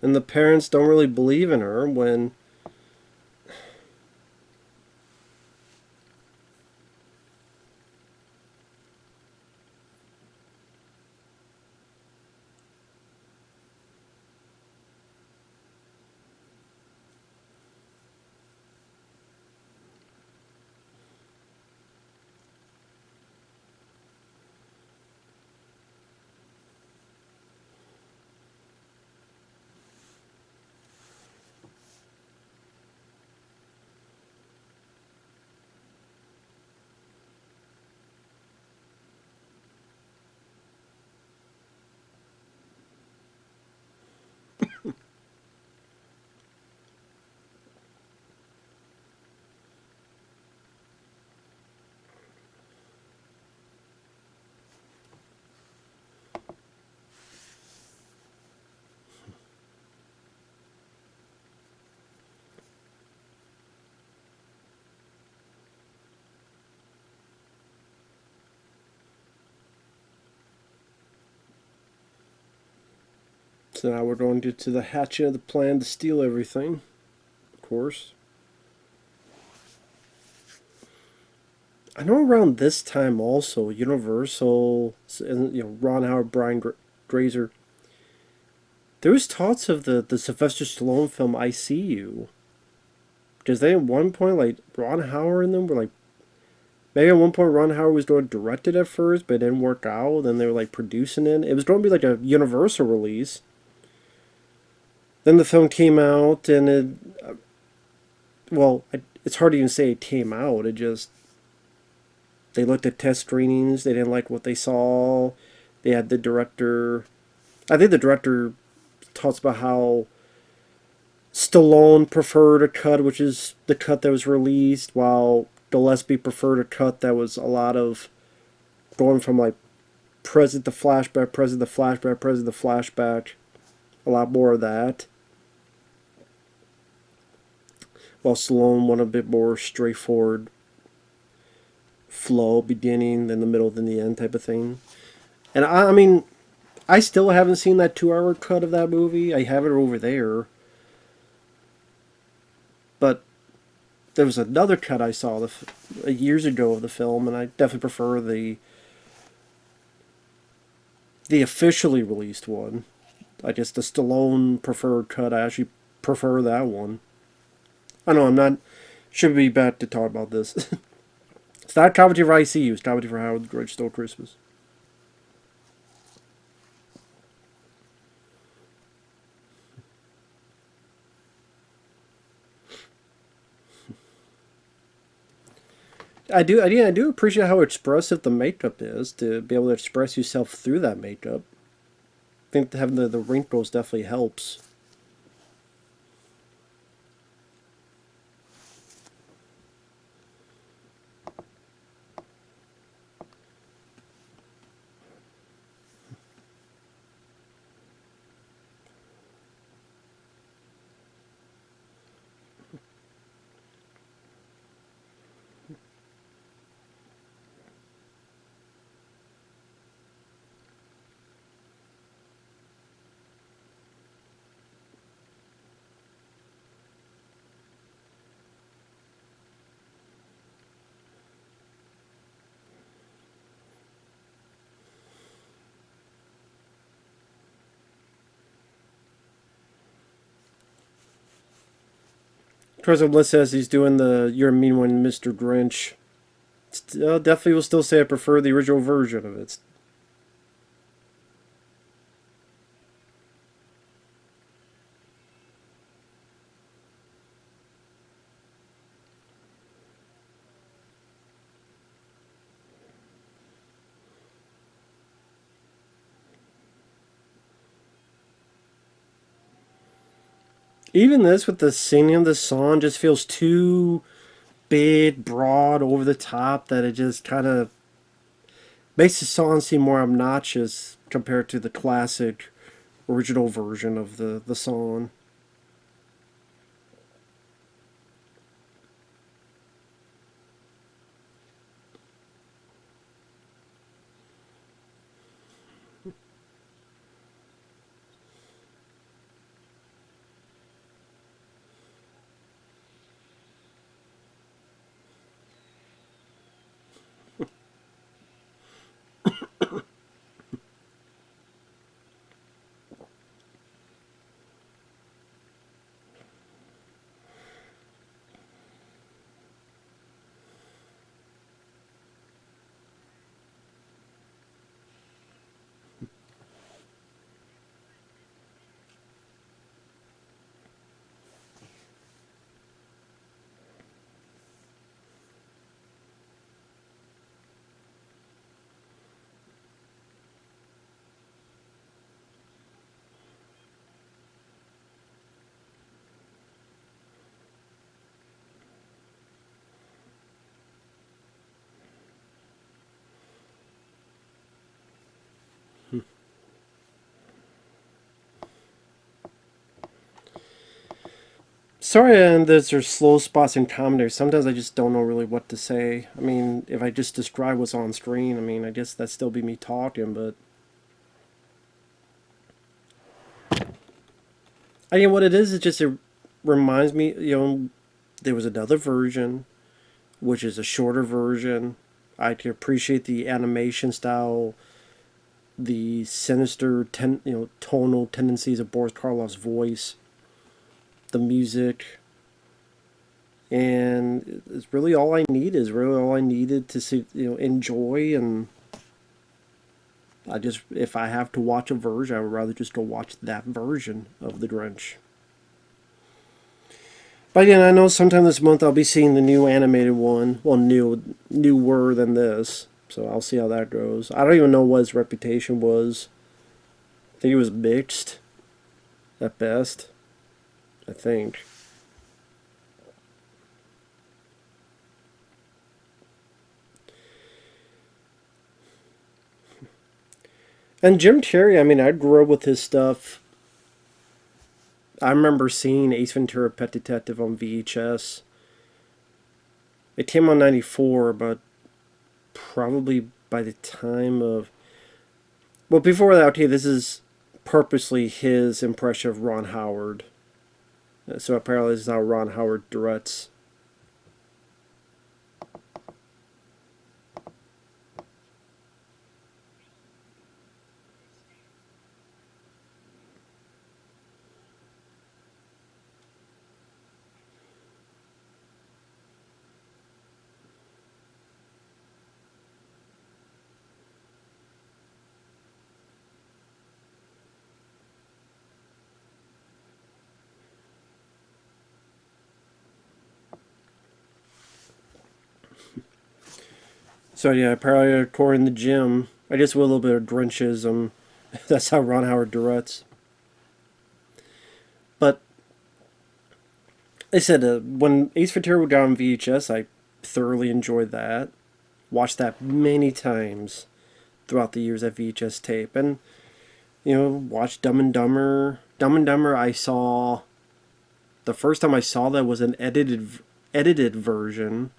And the parents don't really believe in her when So now we're going to the hatching of the plan to steal everything, of course. I know around this time also, Universal, and Ron Howard, Brian Grazer, there was talks of the Sylvester Stallone film I See You. Because they at one point, like, Ron Howard and them were like, maybe at one point Ron Howard was going to direct it at first, but it didn't work out. Then they were like producing it. It was going to be like a Universal release. Then the film came out, and it's hard to even say it came out. It just, they looked at test screenings. They didn't like what they saw. They had the director, I think the director talks about how Stallone preferred a cut, which is the cut that was released, while Gillespie preferred a cut that was a lot of going from like present to flashback, present to flashback, present to flashback. A lot more of that. While Stallone wanted a bit more straightforward flow, beginning, then the middle, then the end type of thing. And I mean, I still haven't seen that 2 hour cut of that movie. I have it over there. But there was another cut I saw years ago of the film, and I definitely prefer the officially released one. I guess the Stallone preferred cut, I actually prefer that one. I know I'm not, should be bad to talk about this. It's not comedy for ICU, it's comedy for How the Grinch Stole Christmas. I do appreciate how expressive the makeup is, to be able to express yourself through that makeup. I think having the wrinkles definitely helps. Of course, Bliss says he's doing the "You're a Mean One, Mr. Grinch." Definitely will still say I prefer the original version of it. Even this with the singing of the song just feels too big, broad, over the top, that it just kind of makes the song seem more obnoxious compared to the classic original version of the song. Sorry, and there's slow spots in commentary. Sometimes I just don't know really what to say. I mean, if I just describe what's on screen, I mean, I guess that'd still be me talking, but I mean, what it is just it reminds me, there was another version, which is a shorter version. I can appreciate the animation style, the sinister, tonal tendencies of Boris Karloff's voice, the music, and it's really all I need. Is really all I needed to see, enjoy. And I just, if I have to watch a version, I would rather just go watch that version of the Grinch. But again, I know sometime this month I'll be seeing the new animated one. Well, newer than this. So I'll see how that goes. I don't even know what his reputation was. I think it was mixed, at best. I think. And Jim Carrey, I mean, I grew up with his stuff. I remember seeing Ace Ventura Pet Detective on VHS. It came on 94, but probably by the time of... Well, before that, okay, this is purposely his impression of Ron Howard. So apparently this is how Ron Howard directs. So yeah, apparently according to Jim, I guess with a little bit of Grinchism, that's how Ron Howard directs. But I said when Ace Ventura got on VHS, I thoroughly enjoyed that. Watched that many times throughout the years at VHS tape, and watched Dumb and Dumber. Dumb and Dumber, I saw the first time I saw that was an edited version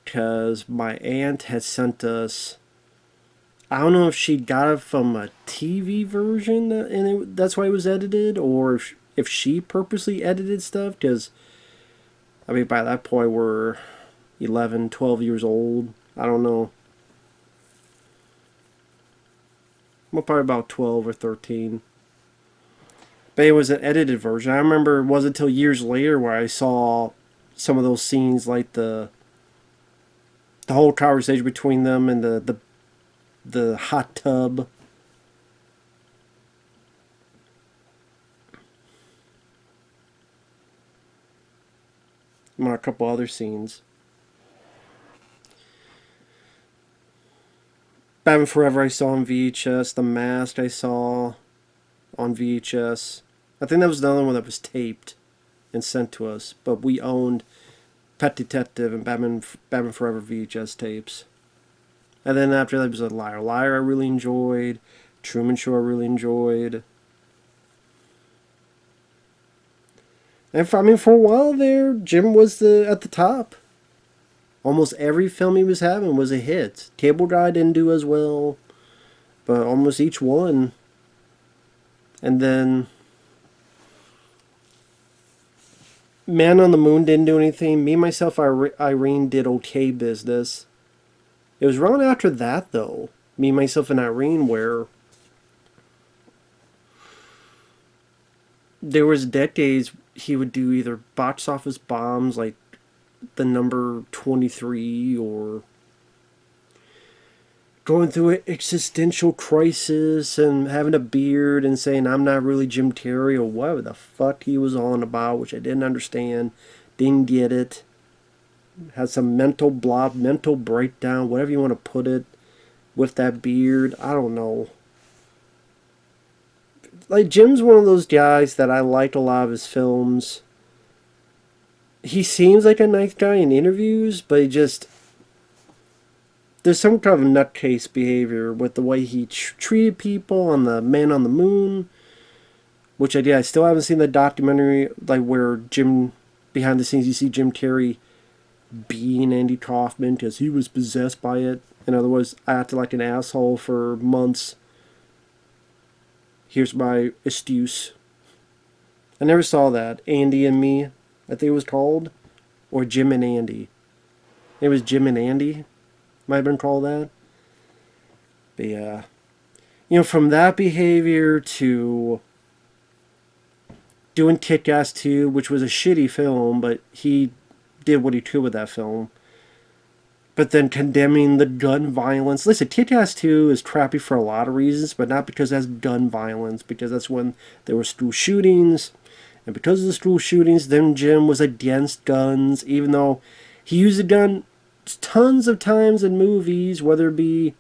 because my aunt had sent us. I don't know if she got it from a TV version and that's why it was edited, or if she purposely edited stuff. Because I mean, by that point we're 11, 12 years old. I don't know. We're probably about 12 or 13. But it was an edited version. I remember it wasn't until years later where I saw some of those scenes, like the whole conversation between them and the hot tub. And a couple other scenes. Batman Forever I saw on VHS. The Mask I saw on VHS. I think that was another one that was taped and sent to us. But we owned Pet Detective and Batman Forever VHS tapes. And then after that was a Liar Liar I really enjoyed. Truman Show I really enjoyed. And for a while there, Jim was at the top. Almost every film he was having was a hit. Cable Guy didn't do as well, but almost each one. And then Man on the Moon didn't do anything. Me, Myself, Irene did okay business. It was around after that, though, Me, Myself, and Irene, where there was decades he would do either box office bombs like the number 23, or going through an existential crisis and having a beard and saying I'm not really Jim Carrey, or whatever the fuck he was on about, which I didn't understand, didn't get it, had some mental breakdown, whatever you want to put it, with that beard. I don't know. Like, Jim's one of those guys that I like a lot of his films. He seems like a nice guy in interviews, but there's some kind of nutcase behavior with the way he treated people on the Man on the Moon, which I still haven't seen the documentary, like where behind the scenes you see Jim Carrey being Andy Kaufman because he was possessed by it. In other words, I acted like an asshole for months. Here's my excuse I never saw that. Andy and Me, I think it was called. Or Jim and Andy. It was Jim and Andy. Might have been called that. But yeah. You know, from that behavior to doing Kick-Ass 2, which was a shitty film, but he did what he could with that film. But then condemning the gun violence. Listen, Kick-Ass 2 is crappy for a lot of reasons, but not because that's gun violence, because that's when there were school shootings. And because of the school shootings, then Jim was against guns, even though he used a gun tons of times in movies, whether it be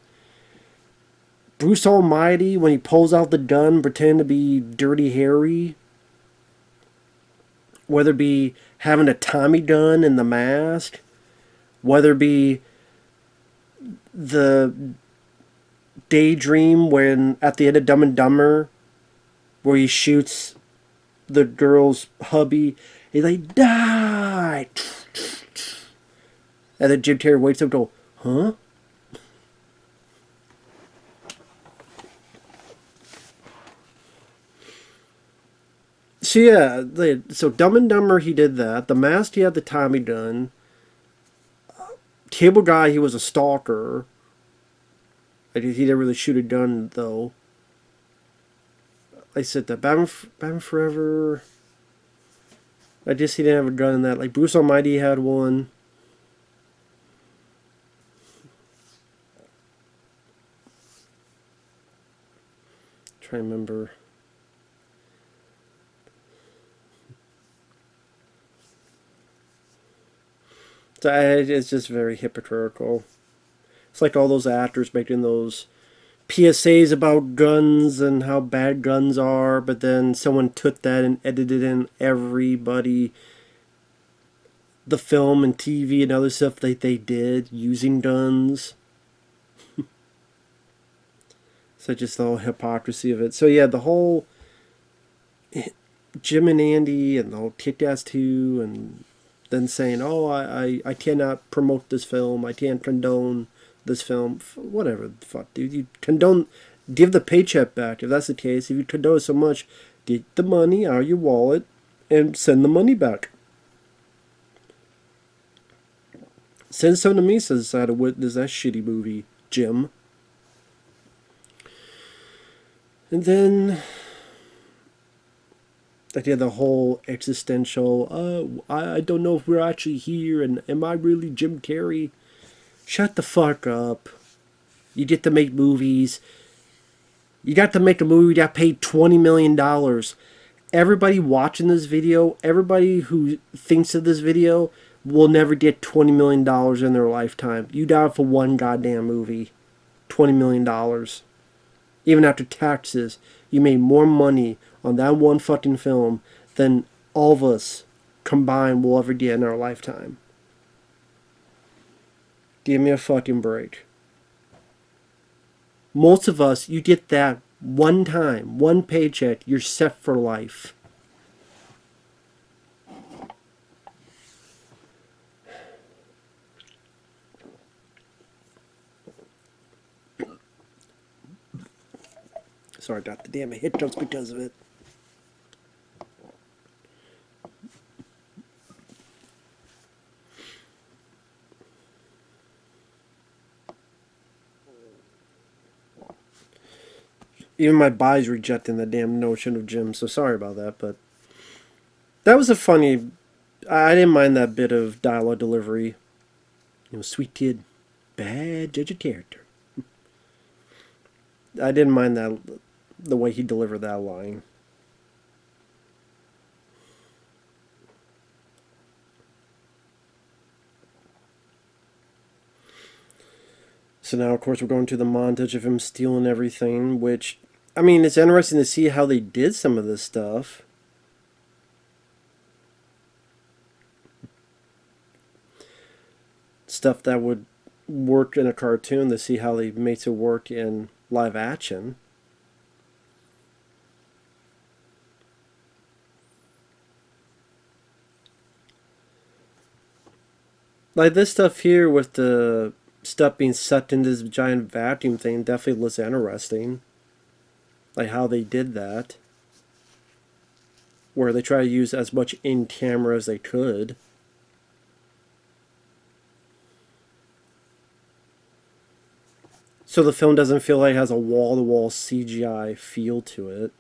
Bruce Almighty when he pulls out the gun pretending to be Dirty Harry, whether it be having a Tommy gun in The Mask, whether it be the Daydream when at the end of Dumb and Dumber, where he shoots the girl's hubby, he's like, die! And then Jim Carrey wakes up and goes, huh? So yeah, so Dumb and Dumber, he did that. The Mask, he had the Tommy gun. Cable Guy, he was a stalker. He didn't really shoot a gun, though. I said that. Batman Forever. I guess he didn't have a gun in that. Like, Bruce Almighty had one. Try to remember. It's just very hypocritical. It's like all those actors making those PSAs about guns and how bad guns are, but then someone took that and edited in everybody, the film and TV and other stuff that they did using guns. So just the whole hypocrisy of it. So yeah, the whole Jim and Andy and the whole Kick-Ass 2 and then saying, oh, I cannot promote this film, I can't condone this film, whatever the fuck, dude. You condone, give the paycheck back if that's the case. If you condone so much, get the money out of your wallet and send the money back. Send some to me, says how to witness that shitty movie, Jim. And then I did the whole existential, I don't know if we're actually here, and am I really Jim Carrey? Shut the fuck up. You get to make movies. You got to make a movie that paid $20 million. Everybody watching this video, everybody who thinks of this video, will never get $20 million in their lifetime. You died for one goddamn movie. $20 million. Even after taxes, you made more money on that one fucking film than all of us combined will ever get in our lifetime. Give me a fucking break. Most of us, you get that one time, one paycheck, you're set for life. Sorry, I got the damn hiccups because of it. Even my body's rejecting the damn notion of Jim, so sorry about that, but that was a funny, I didn't mind that bit of dialogue delivery. You know, sweet kid, bad judge of character. I didn't mind that, the way he delivered that line. So now, of course, we're going to the montage of him stealing everything, which, I mean, it's interesting to see how they did some of this stuff. Stuff that would work in a cartoon, to see how they make it work in live action. Like this stuff here with the stuff being sucked into this giant vacuum thing definitely looks interesting. Like how they did that. where they try to use as much in camera as they could. So the film doesn't feel like it has a wall to wall CGI feel to it.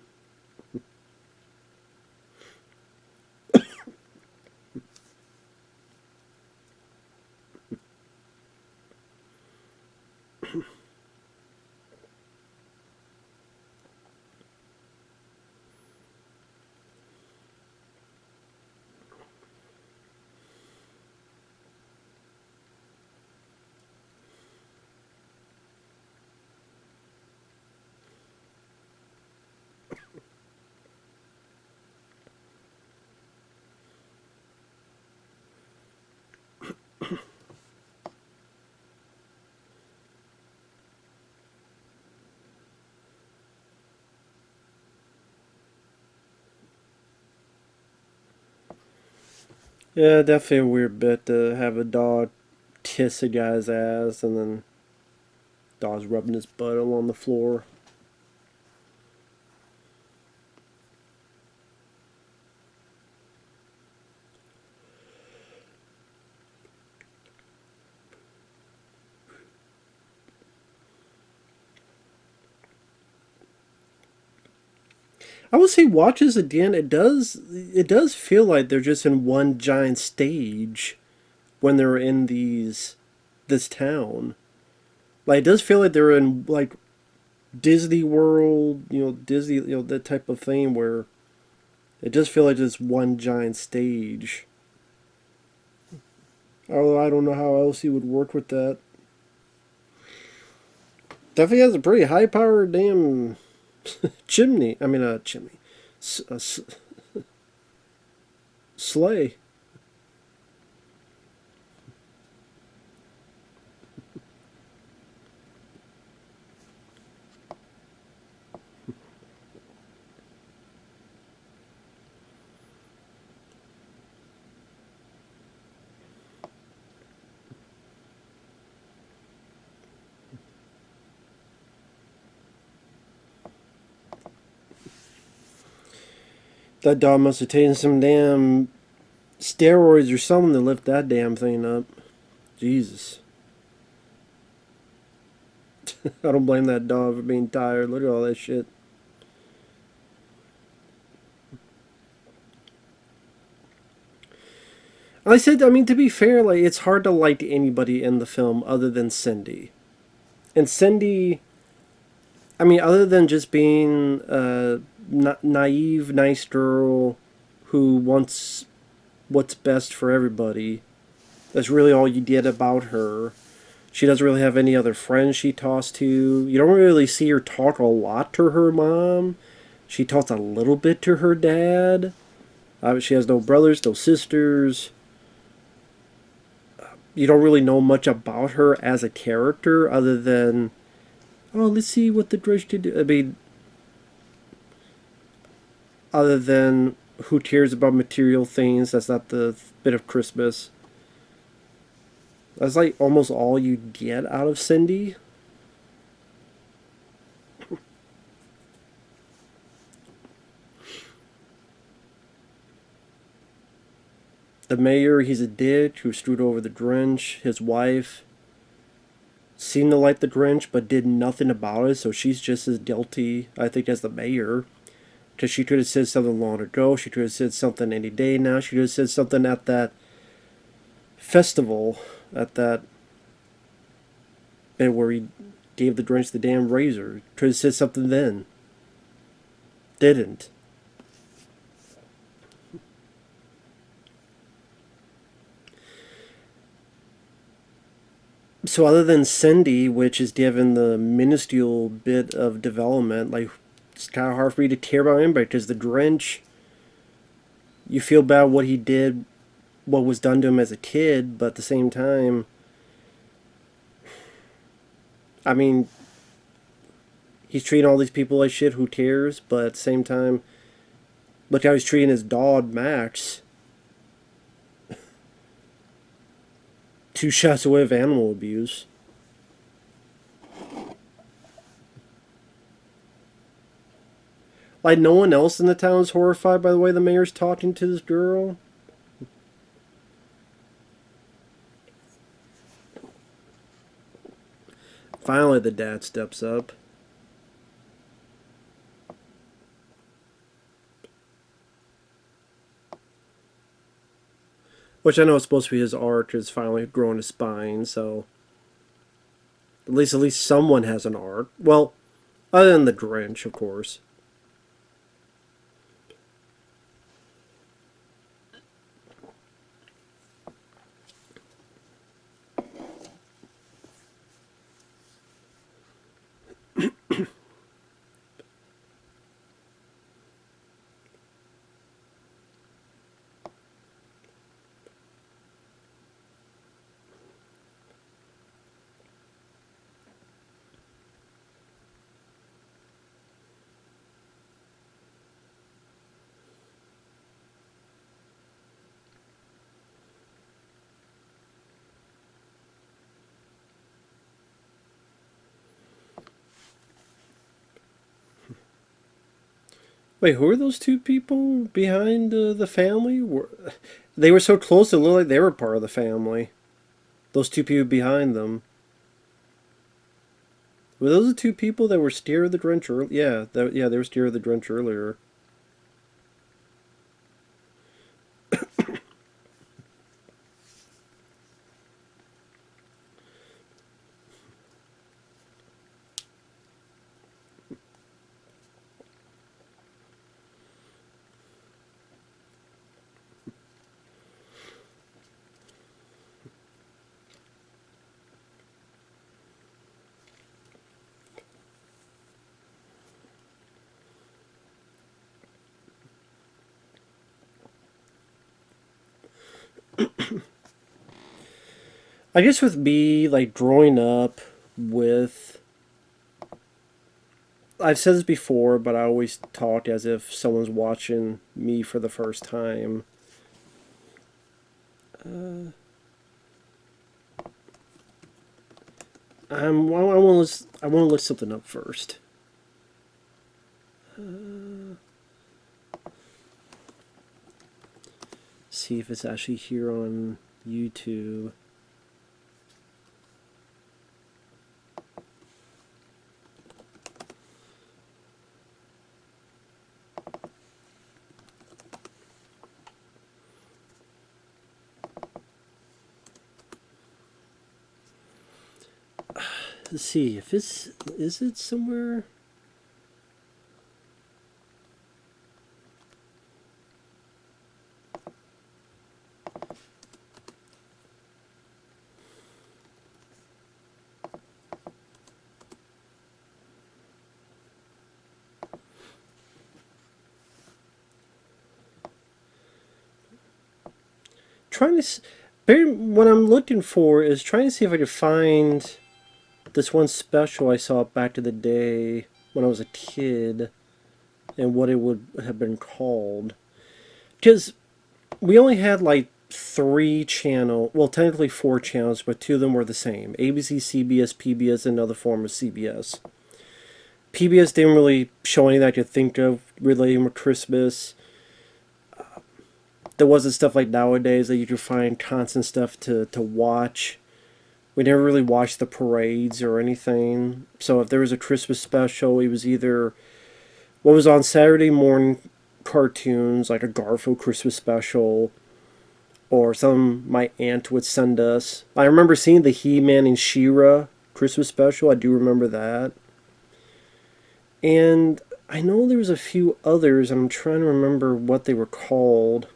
Yeah, definitely a weird bit to have a dog kiss a guy's ass and then dog's rubbing his butt along the floor. I would say watches again. It does feel like they're just in one giant stage when they're in this town. Like it does feel like they're in like Disney World, Disney, that type of thing where it does feel like it's one giant stage. Although I don't know how else he would work with that. Definitely has a pretty high powered damn chimney. I mean, chimney. Sleigh. That dog must have taken some damn steroids or something to lift that damn thing up. Jesus. I don't blame that dog for being tired. Look at all that shit. I said, I mean, to be fair, like, it's hard to like anybody in the film other than Cindy. And Cindy, I mean, other than just being a naive, nice girl who wants what's best for everybody, that's really all you get about her. She doesn't really have any other friends she talks to. You don't really see her talk a lot to her mom. She talks a little bit to her dad. She has no brothers, no sisters. You don't really know much about her as a character other than, oh, let's see what the Grinch did. I mean, other than who cares about material things, that's not the bit of Christmas. That's like almost all you get out of Cindy. The mayor, he's a dick who screwed over the Grinch. His wife seemed to like the Grinch but did nothing about it, so she's just as guilty, I think, as the mayor. Because she could have said something long ago. She could have said something any day now. She could have said something at that festival, at that bit where he gave the Grinch the damn razor. Could have said something then. Didn't. So other than Cindy, which is given the minuscule bit of development, like it's kind of hard for me to care about anybody because the Grinch, you feel bad what he did, what was done to him as a kid, but at the same time, I mean, he's treating all these people like shit. Who cares? But at the same time, look how he's treating his dog Max. 2 shots away of animal abuse. Like, no one else in the town is horrified by the way the mayor's talking to this girl. Finally, the dad steps up. Which I know is supposed to be his arc is finally growing a spine, so at least someone has an arc. Well, other than the Grinch, of course. Wait, who are those two people behind the family? They were so close it looked like they were part of the family. Those two people behind them. Were those the two people that were scared of the Grinch earlier? Yeah, they were scared of the Grinch earlier. I guess with me, like growing up with, I've said this before, but I always talk as if someone's watching me for the first time. Uh, I want to look something up first. See if it's actually here on YouTube. Let's see if it's is it somewhere. Trying to what I'm looking for is trying to see if I can find this one special I saw back in the day when I was a kid and what it would have been called. Because we only had like well, technically four channels, but two of them were the same: ABC, CBS, PBS, and another form of CBS. PBS didn't really show anything I could think of relating with Christmas. There wasn't stuff like nowadays that you could find constant stuff to watch. We never really watched the parades or anything. So if there was a Christmas special, it was either what was on Saturday morning cartoons, like a Garfield Christmas special, or some my aunt would send us. I remember seeing the He-Man and She-Ra Christmas special. I do remember that. And I know there was a few others. I'm trying to remember what they were called.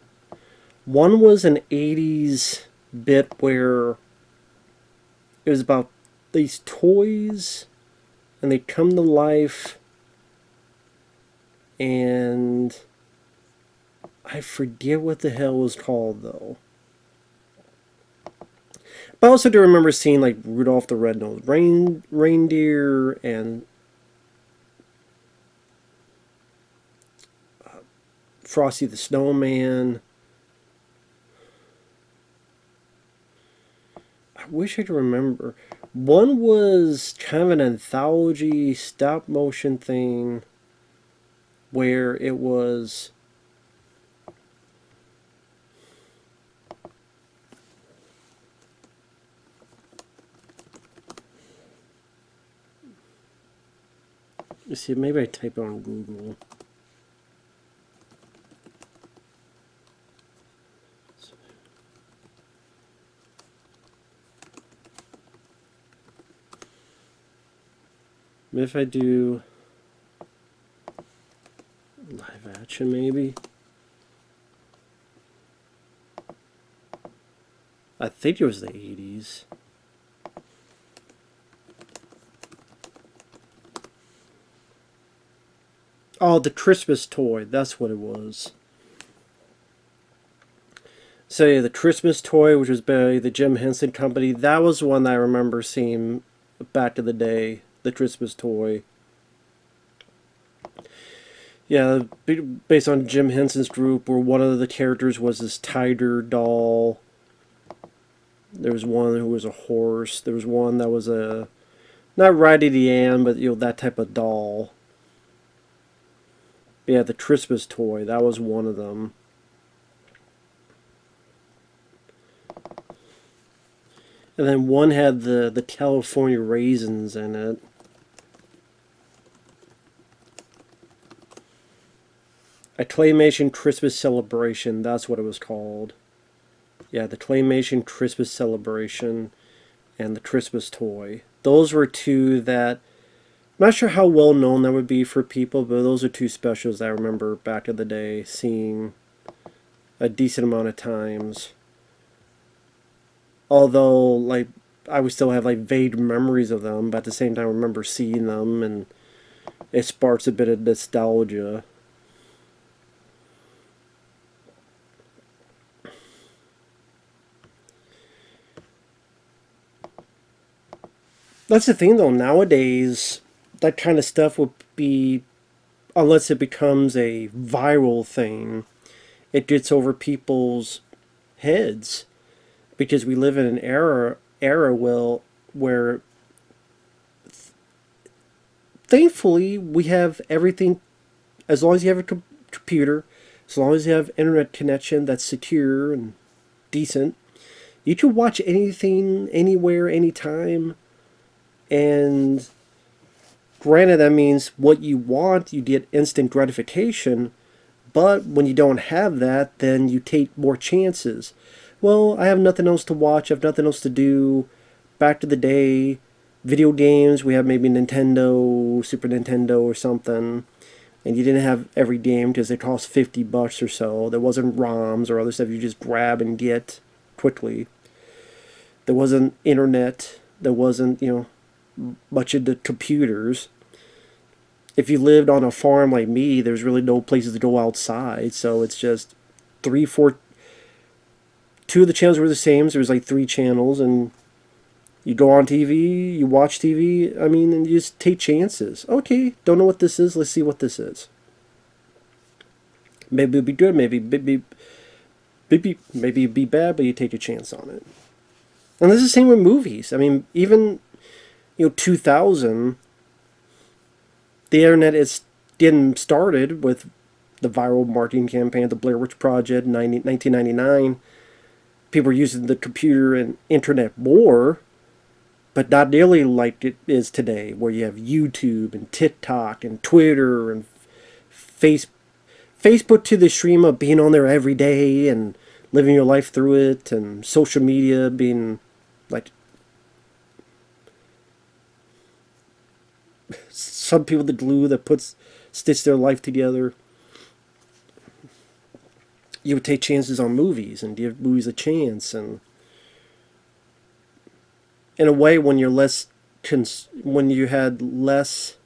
One was an 80s bit where it was about these toys and they come to life, and I forget what the hell it was called though. But I also do remember seeing like Rudolph the Red-Nosed Reindeer and Frosty the Snowman. I wish I could remember. One was kind of an anthology stop motion thing. where it was. Let's see, maybe I type it on Google. If I do live action, maybe. I think it was the 80s. Oh, the Christmas toy. That's what it was. So yeah, the Christmas toy, which was by the Jim Henson Company, that was one that I remember seeing back in the day. The Christmas toy. Yeah, based on Jim Henson's group, where one of the characters was this tiger doll. There was one who was a horse. There was one that was a, not Raggedy Ann, but that type of doll. Yeah, the Christmas toy. That was one of them. And then one had the California raisins in it. A Claymation Christmas Celebration. That's what it was called. Yeah, the Claymation Christmas Celebration and the Christmas toy. Those were two that, I'm not sure how well known that would be for people, but those are two specials that I remember back in the day seeing a decent amount of times. Although, like, I would still have like vague memories of them, but at the same time I remember seeing them, and it sparks a bit of nostalgia. That's the thing though, nowadays that kind of stuff would be, unless it becomes a viral thing, it gets over people's heads, because we live in an era where thankfully we have everything. As long as you have a computer, as long as you have internet connection that's secure and decent, you can watch anything, anywhere, anytime. And granted, that means what you want, you get instant gratification. But when you don't have that, then you take more chances. Well, I have nothing else to watch, I have nothing else to do. Back to the day, video games, we have maybe Nintendo, Super Nintendo or something. And you didn't have every game because they cost $50 or so. There wasn't ROMs or other stuff you just grab and get quickly. There wasn't internet. There wasn't, much of the computers. If you lived on a farm like me, there's really no places to go outside. So it's just two of the channels were the same. So there was like 3 channels, and you go on TV, you watch TV. I mean, and you just take chances. Okay, don't know what this is. Let's see what this is. Maybe it'll be good. Maybe it'd be bad, but you take a chance on it. And this is the same with movies. I mean, even 2000, the internet is getting started with the viral marketing campaign, the Blair Witch Project, 1999. People are using the computer and internet more, but not nearly like it is today, where you have YouTube and TikTok and Twitter and Facebook to the extreme of being on there every day and living your life through it, and social media being like, some people the glue that stitch their life together. You would take chances on movies and give movies a chance, and in a way, when you had less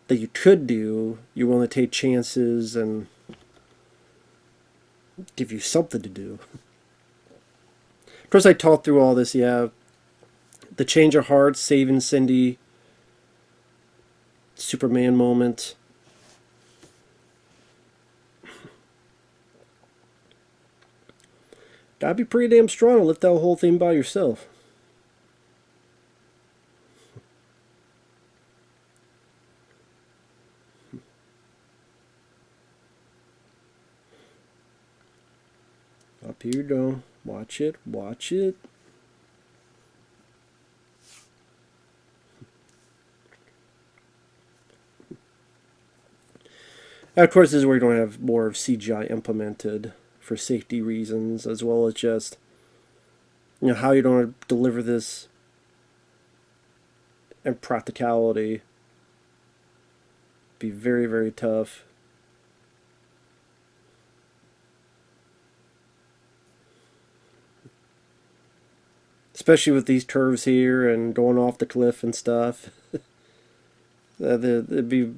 that you could do, you're willing to take chances and give you something to do. Of course, I talked through all this. Yeah, the change of heart, saving Cindy, Superman moment. Gotta be pretty damn strong to lift that whole thing by yourself. Here you go. Watch it. Watch it. Of course, this is where you don't have more of CGI implemented for safety reasons, as well as just, how you don't deliver this in practicality. Be very, very tough. Especially with these curves here and going off the cliff and stuff. It'd be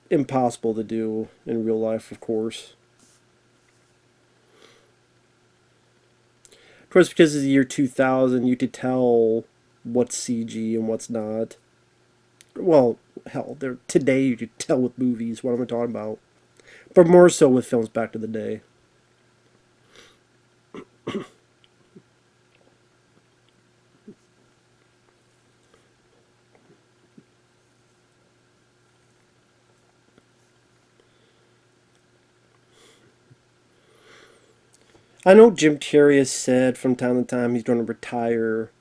impossible to do in real life, of course. Of course, because it's the year 2000, you could tell what's CG and what's not. Well, hell, today you could tell with movies. What am I talking about? But more so with films back to the day. I know Jim Carrey has said from time to time he's going to retire,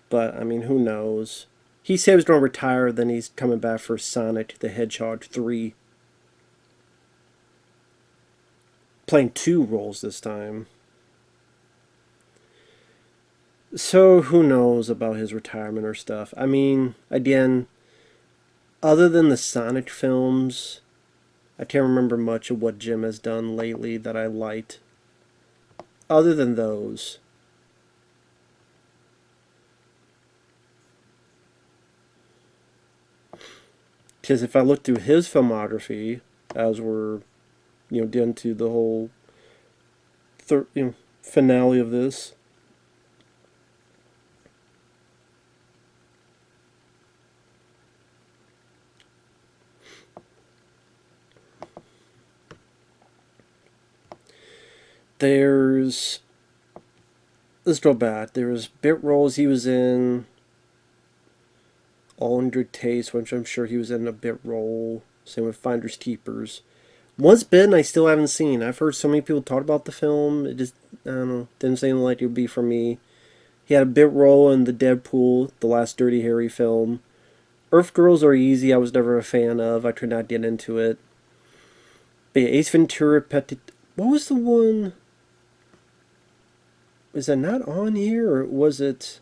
but I mean, who knows? He said he was going to retire, then he's coming back for Sonic the Hedgehog 3. Playing 2 roles this time. So, who knows about his retirement or stuff? I mean, again, other than the Sonic films, I can't remember much of what Jim has done lately that I liked. Other than those. Because if I look through his filmography, as we're, getting to the whole finale of this, let's go back. There was bit roles he was in. All Under Taste, which I'm sure he was in a bit role. Same with Finders Keepers. Once Bitten, I still haven't seen. I've heard so many people talk about the film. It just, I don't know, didn't seem like it would be for me. He had a bit role in the Deadpool, the last Dirty Harry film. Earth Girls Are Easy, I was never a fan of. I could not get into it. But yeah, Ace Ventura, what was the one? Is that not on here, or was it?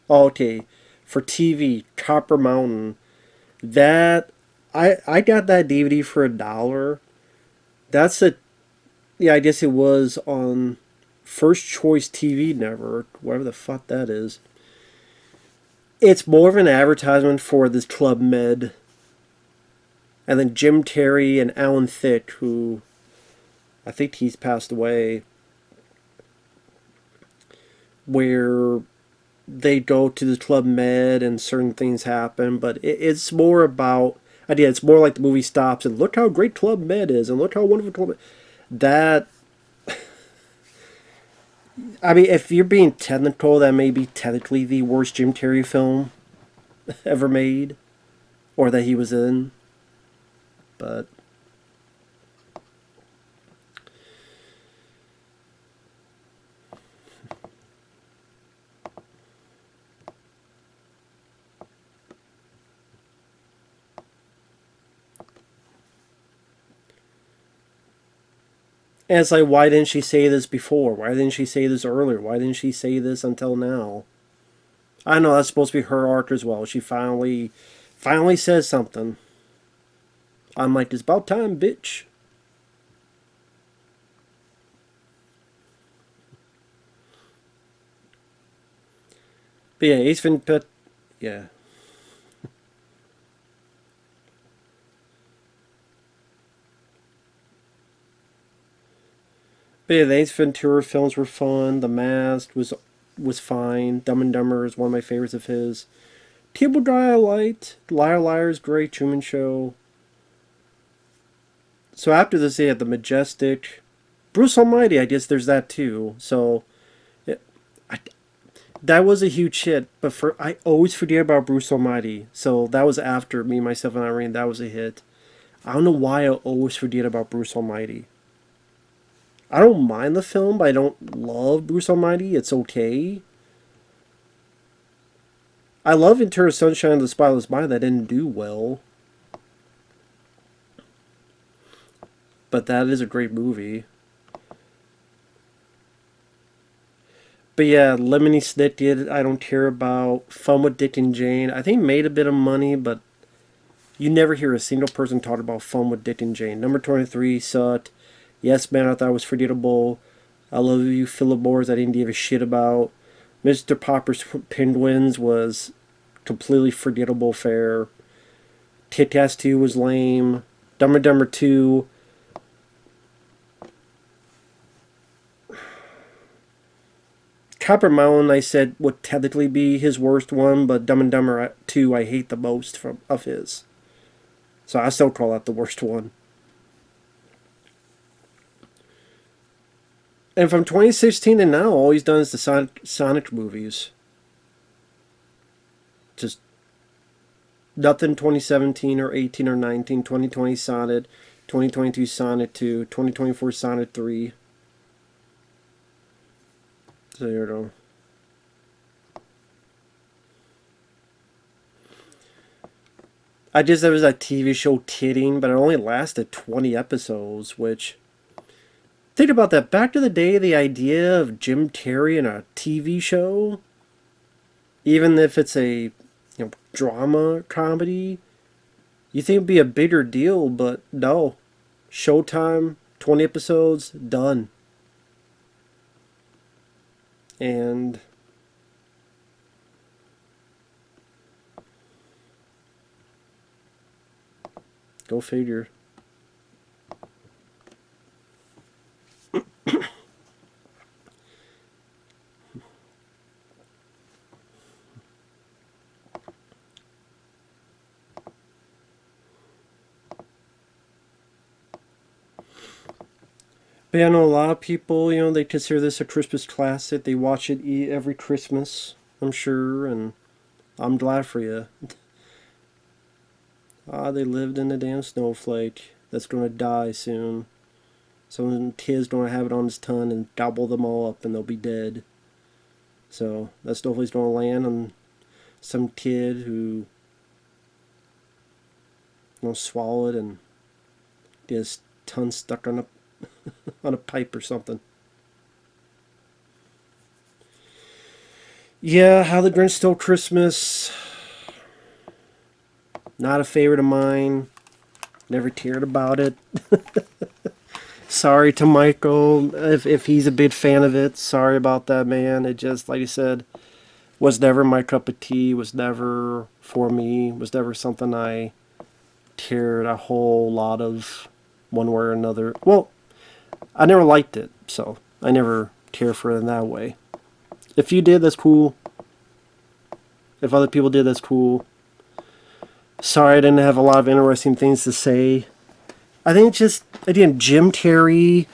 Oh, okay. For TV, Copper Mountain. That I got that DVD for $1. That's I guess it was on First Choice TV Network, whatever the fuck that is. It's more of an advertisement for this Club Med. And then Jim Carrey and Alan Thicke, who I think he's passed away, where they go to the Club Med and certain things happen, but it's more about, it's more like the movie stops and look how great Club Med is and look how wonderful Club Med. That, I mean, if you're being technical, that may be technically the worst Jim Carrey film ever made, or that he was in, but and it's like, why didn't she say this before? Why didn't she say this earlier? Why didn't she say this until now? I know that's supposed to be her arc as well. She finally says something. I'm like, it's about time, bitch. But yeah, Ace Ventura, yeah. But yeah, the Ace Ventura films were fun. The Mask was fine. Dumb and Dumber is one of my favorites of his. Cable Guy I liked. Liar Liar is great. Truman Show. So after this, they had The Majestic. Bruce Almighty, I guess there's that too. So that was a huge hit. But I always forget about Bruce Almighty. So that was after Me, Myself, and Irene. That was a hit. I don't know why I always forget about Bruce Almighty. I don't mind the film, but I don't love Bruce Almighty. It's okay. I love Eternal Sunshine of the Spotless Mind. That didn't do well. But that is a great movie. But yeah, Lemony Snicket, I don't care about. Fun with Dick and Jane. I think made a bit of money, but you never hear a single person talk about Fun with Dick and Jane. Number 23 sucked. Yes Man, I thought it was forgettable. I Love You, Philip Morris, I didn't give a shit about. Mr. Popper's Penguins was completely forgettable fare. Tit Tats 2 was lame. Dumb and Dumber 2. Copper Mountain, I said, would technically be his worst one, but Dumb and Dumber 2 I hate the most of his. So I still call that the worst one. And from 2016 to now, all he's done is the Sonic movies. Just nothing 2017 or 18 or 19. 2020 Sonic, 2022 Sonic 2, 2024 Sonic 3. So there you go. There was that TV show Kidding, but it only lasted 20 episodes, which... Think about that. Back to the day, the idea of Jim Carrey in a TV show, even if it's a drama comedy, you think it'd be a bigger deal, but no. Showtime, 20 episodes, done. And go figure. But yeah, I know a lot of people, they consider this a Christmas classic. They watch it every Christmas, I'm sure, and I'm glad for you. They lived in a damn snowflake that's going to die soon. Some kid's going to have it on his tongue and gobble them all up and they'll be dead. So that snowflake's going to land on some kid who swallow it and get his tongue stuck on a on a pipe or something. Yeah, How the Grinch Stole Christmas. Not a favorite of mine. Never cared about it. Sorry to Michael if he's a big fan of it. Sorry about that, man. It just, like I said, was never my cup of tea. Was never for me. Was never something I cared a whole lot of one way or another. Well, I never liked it, so I never cared for it in that way. If you did, that's cool. If other people did, that's cool. Sorry I didn't have a lot of interesting things to say. I think it's just, again, Jim Carrey.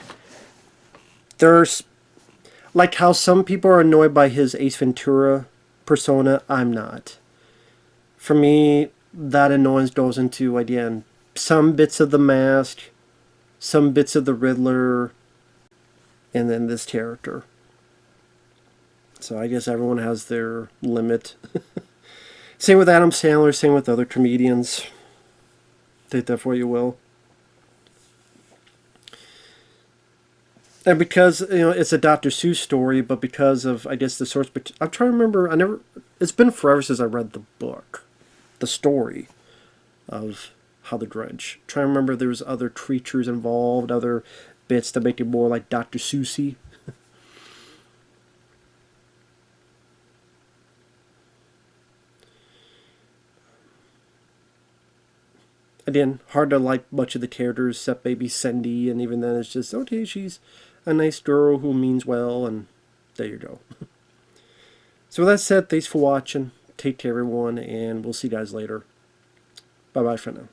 There's, like how some people are annoyed by his Ace Ventura persona, I'm not. For me, that annoyance goes into, again, some bits of The Mask, some bits of the Riddler, and then this character. So I guess everyone has their limit. Same with Adam Sandler, same with other comedians. Take that for you will. And because, it's a Dr. Seuss story, but because of, I guess, the source... I'm trying to remember, it's been forever since I read the book. The story of How the Grinch. I'm trying to remember if there was other creatures involved, other bits to make it more like Dr. Seussy. Again, hard to like much of the characters except maybe Cindy, and even then it's just, okay, she's a nice girl who means well, and there you go. So with that said, thanks for watching. Take care, everyone, and we'll see you guys later. Bye-bye for now.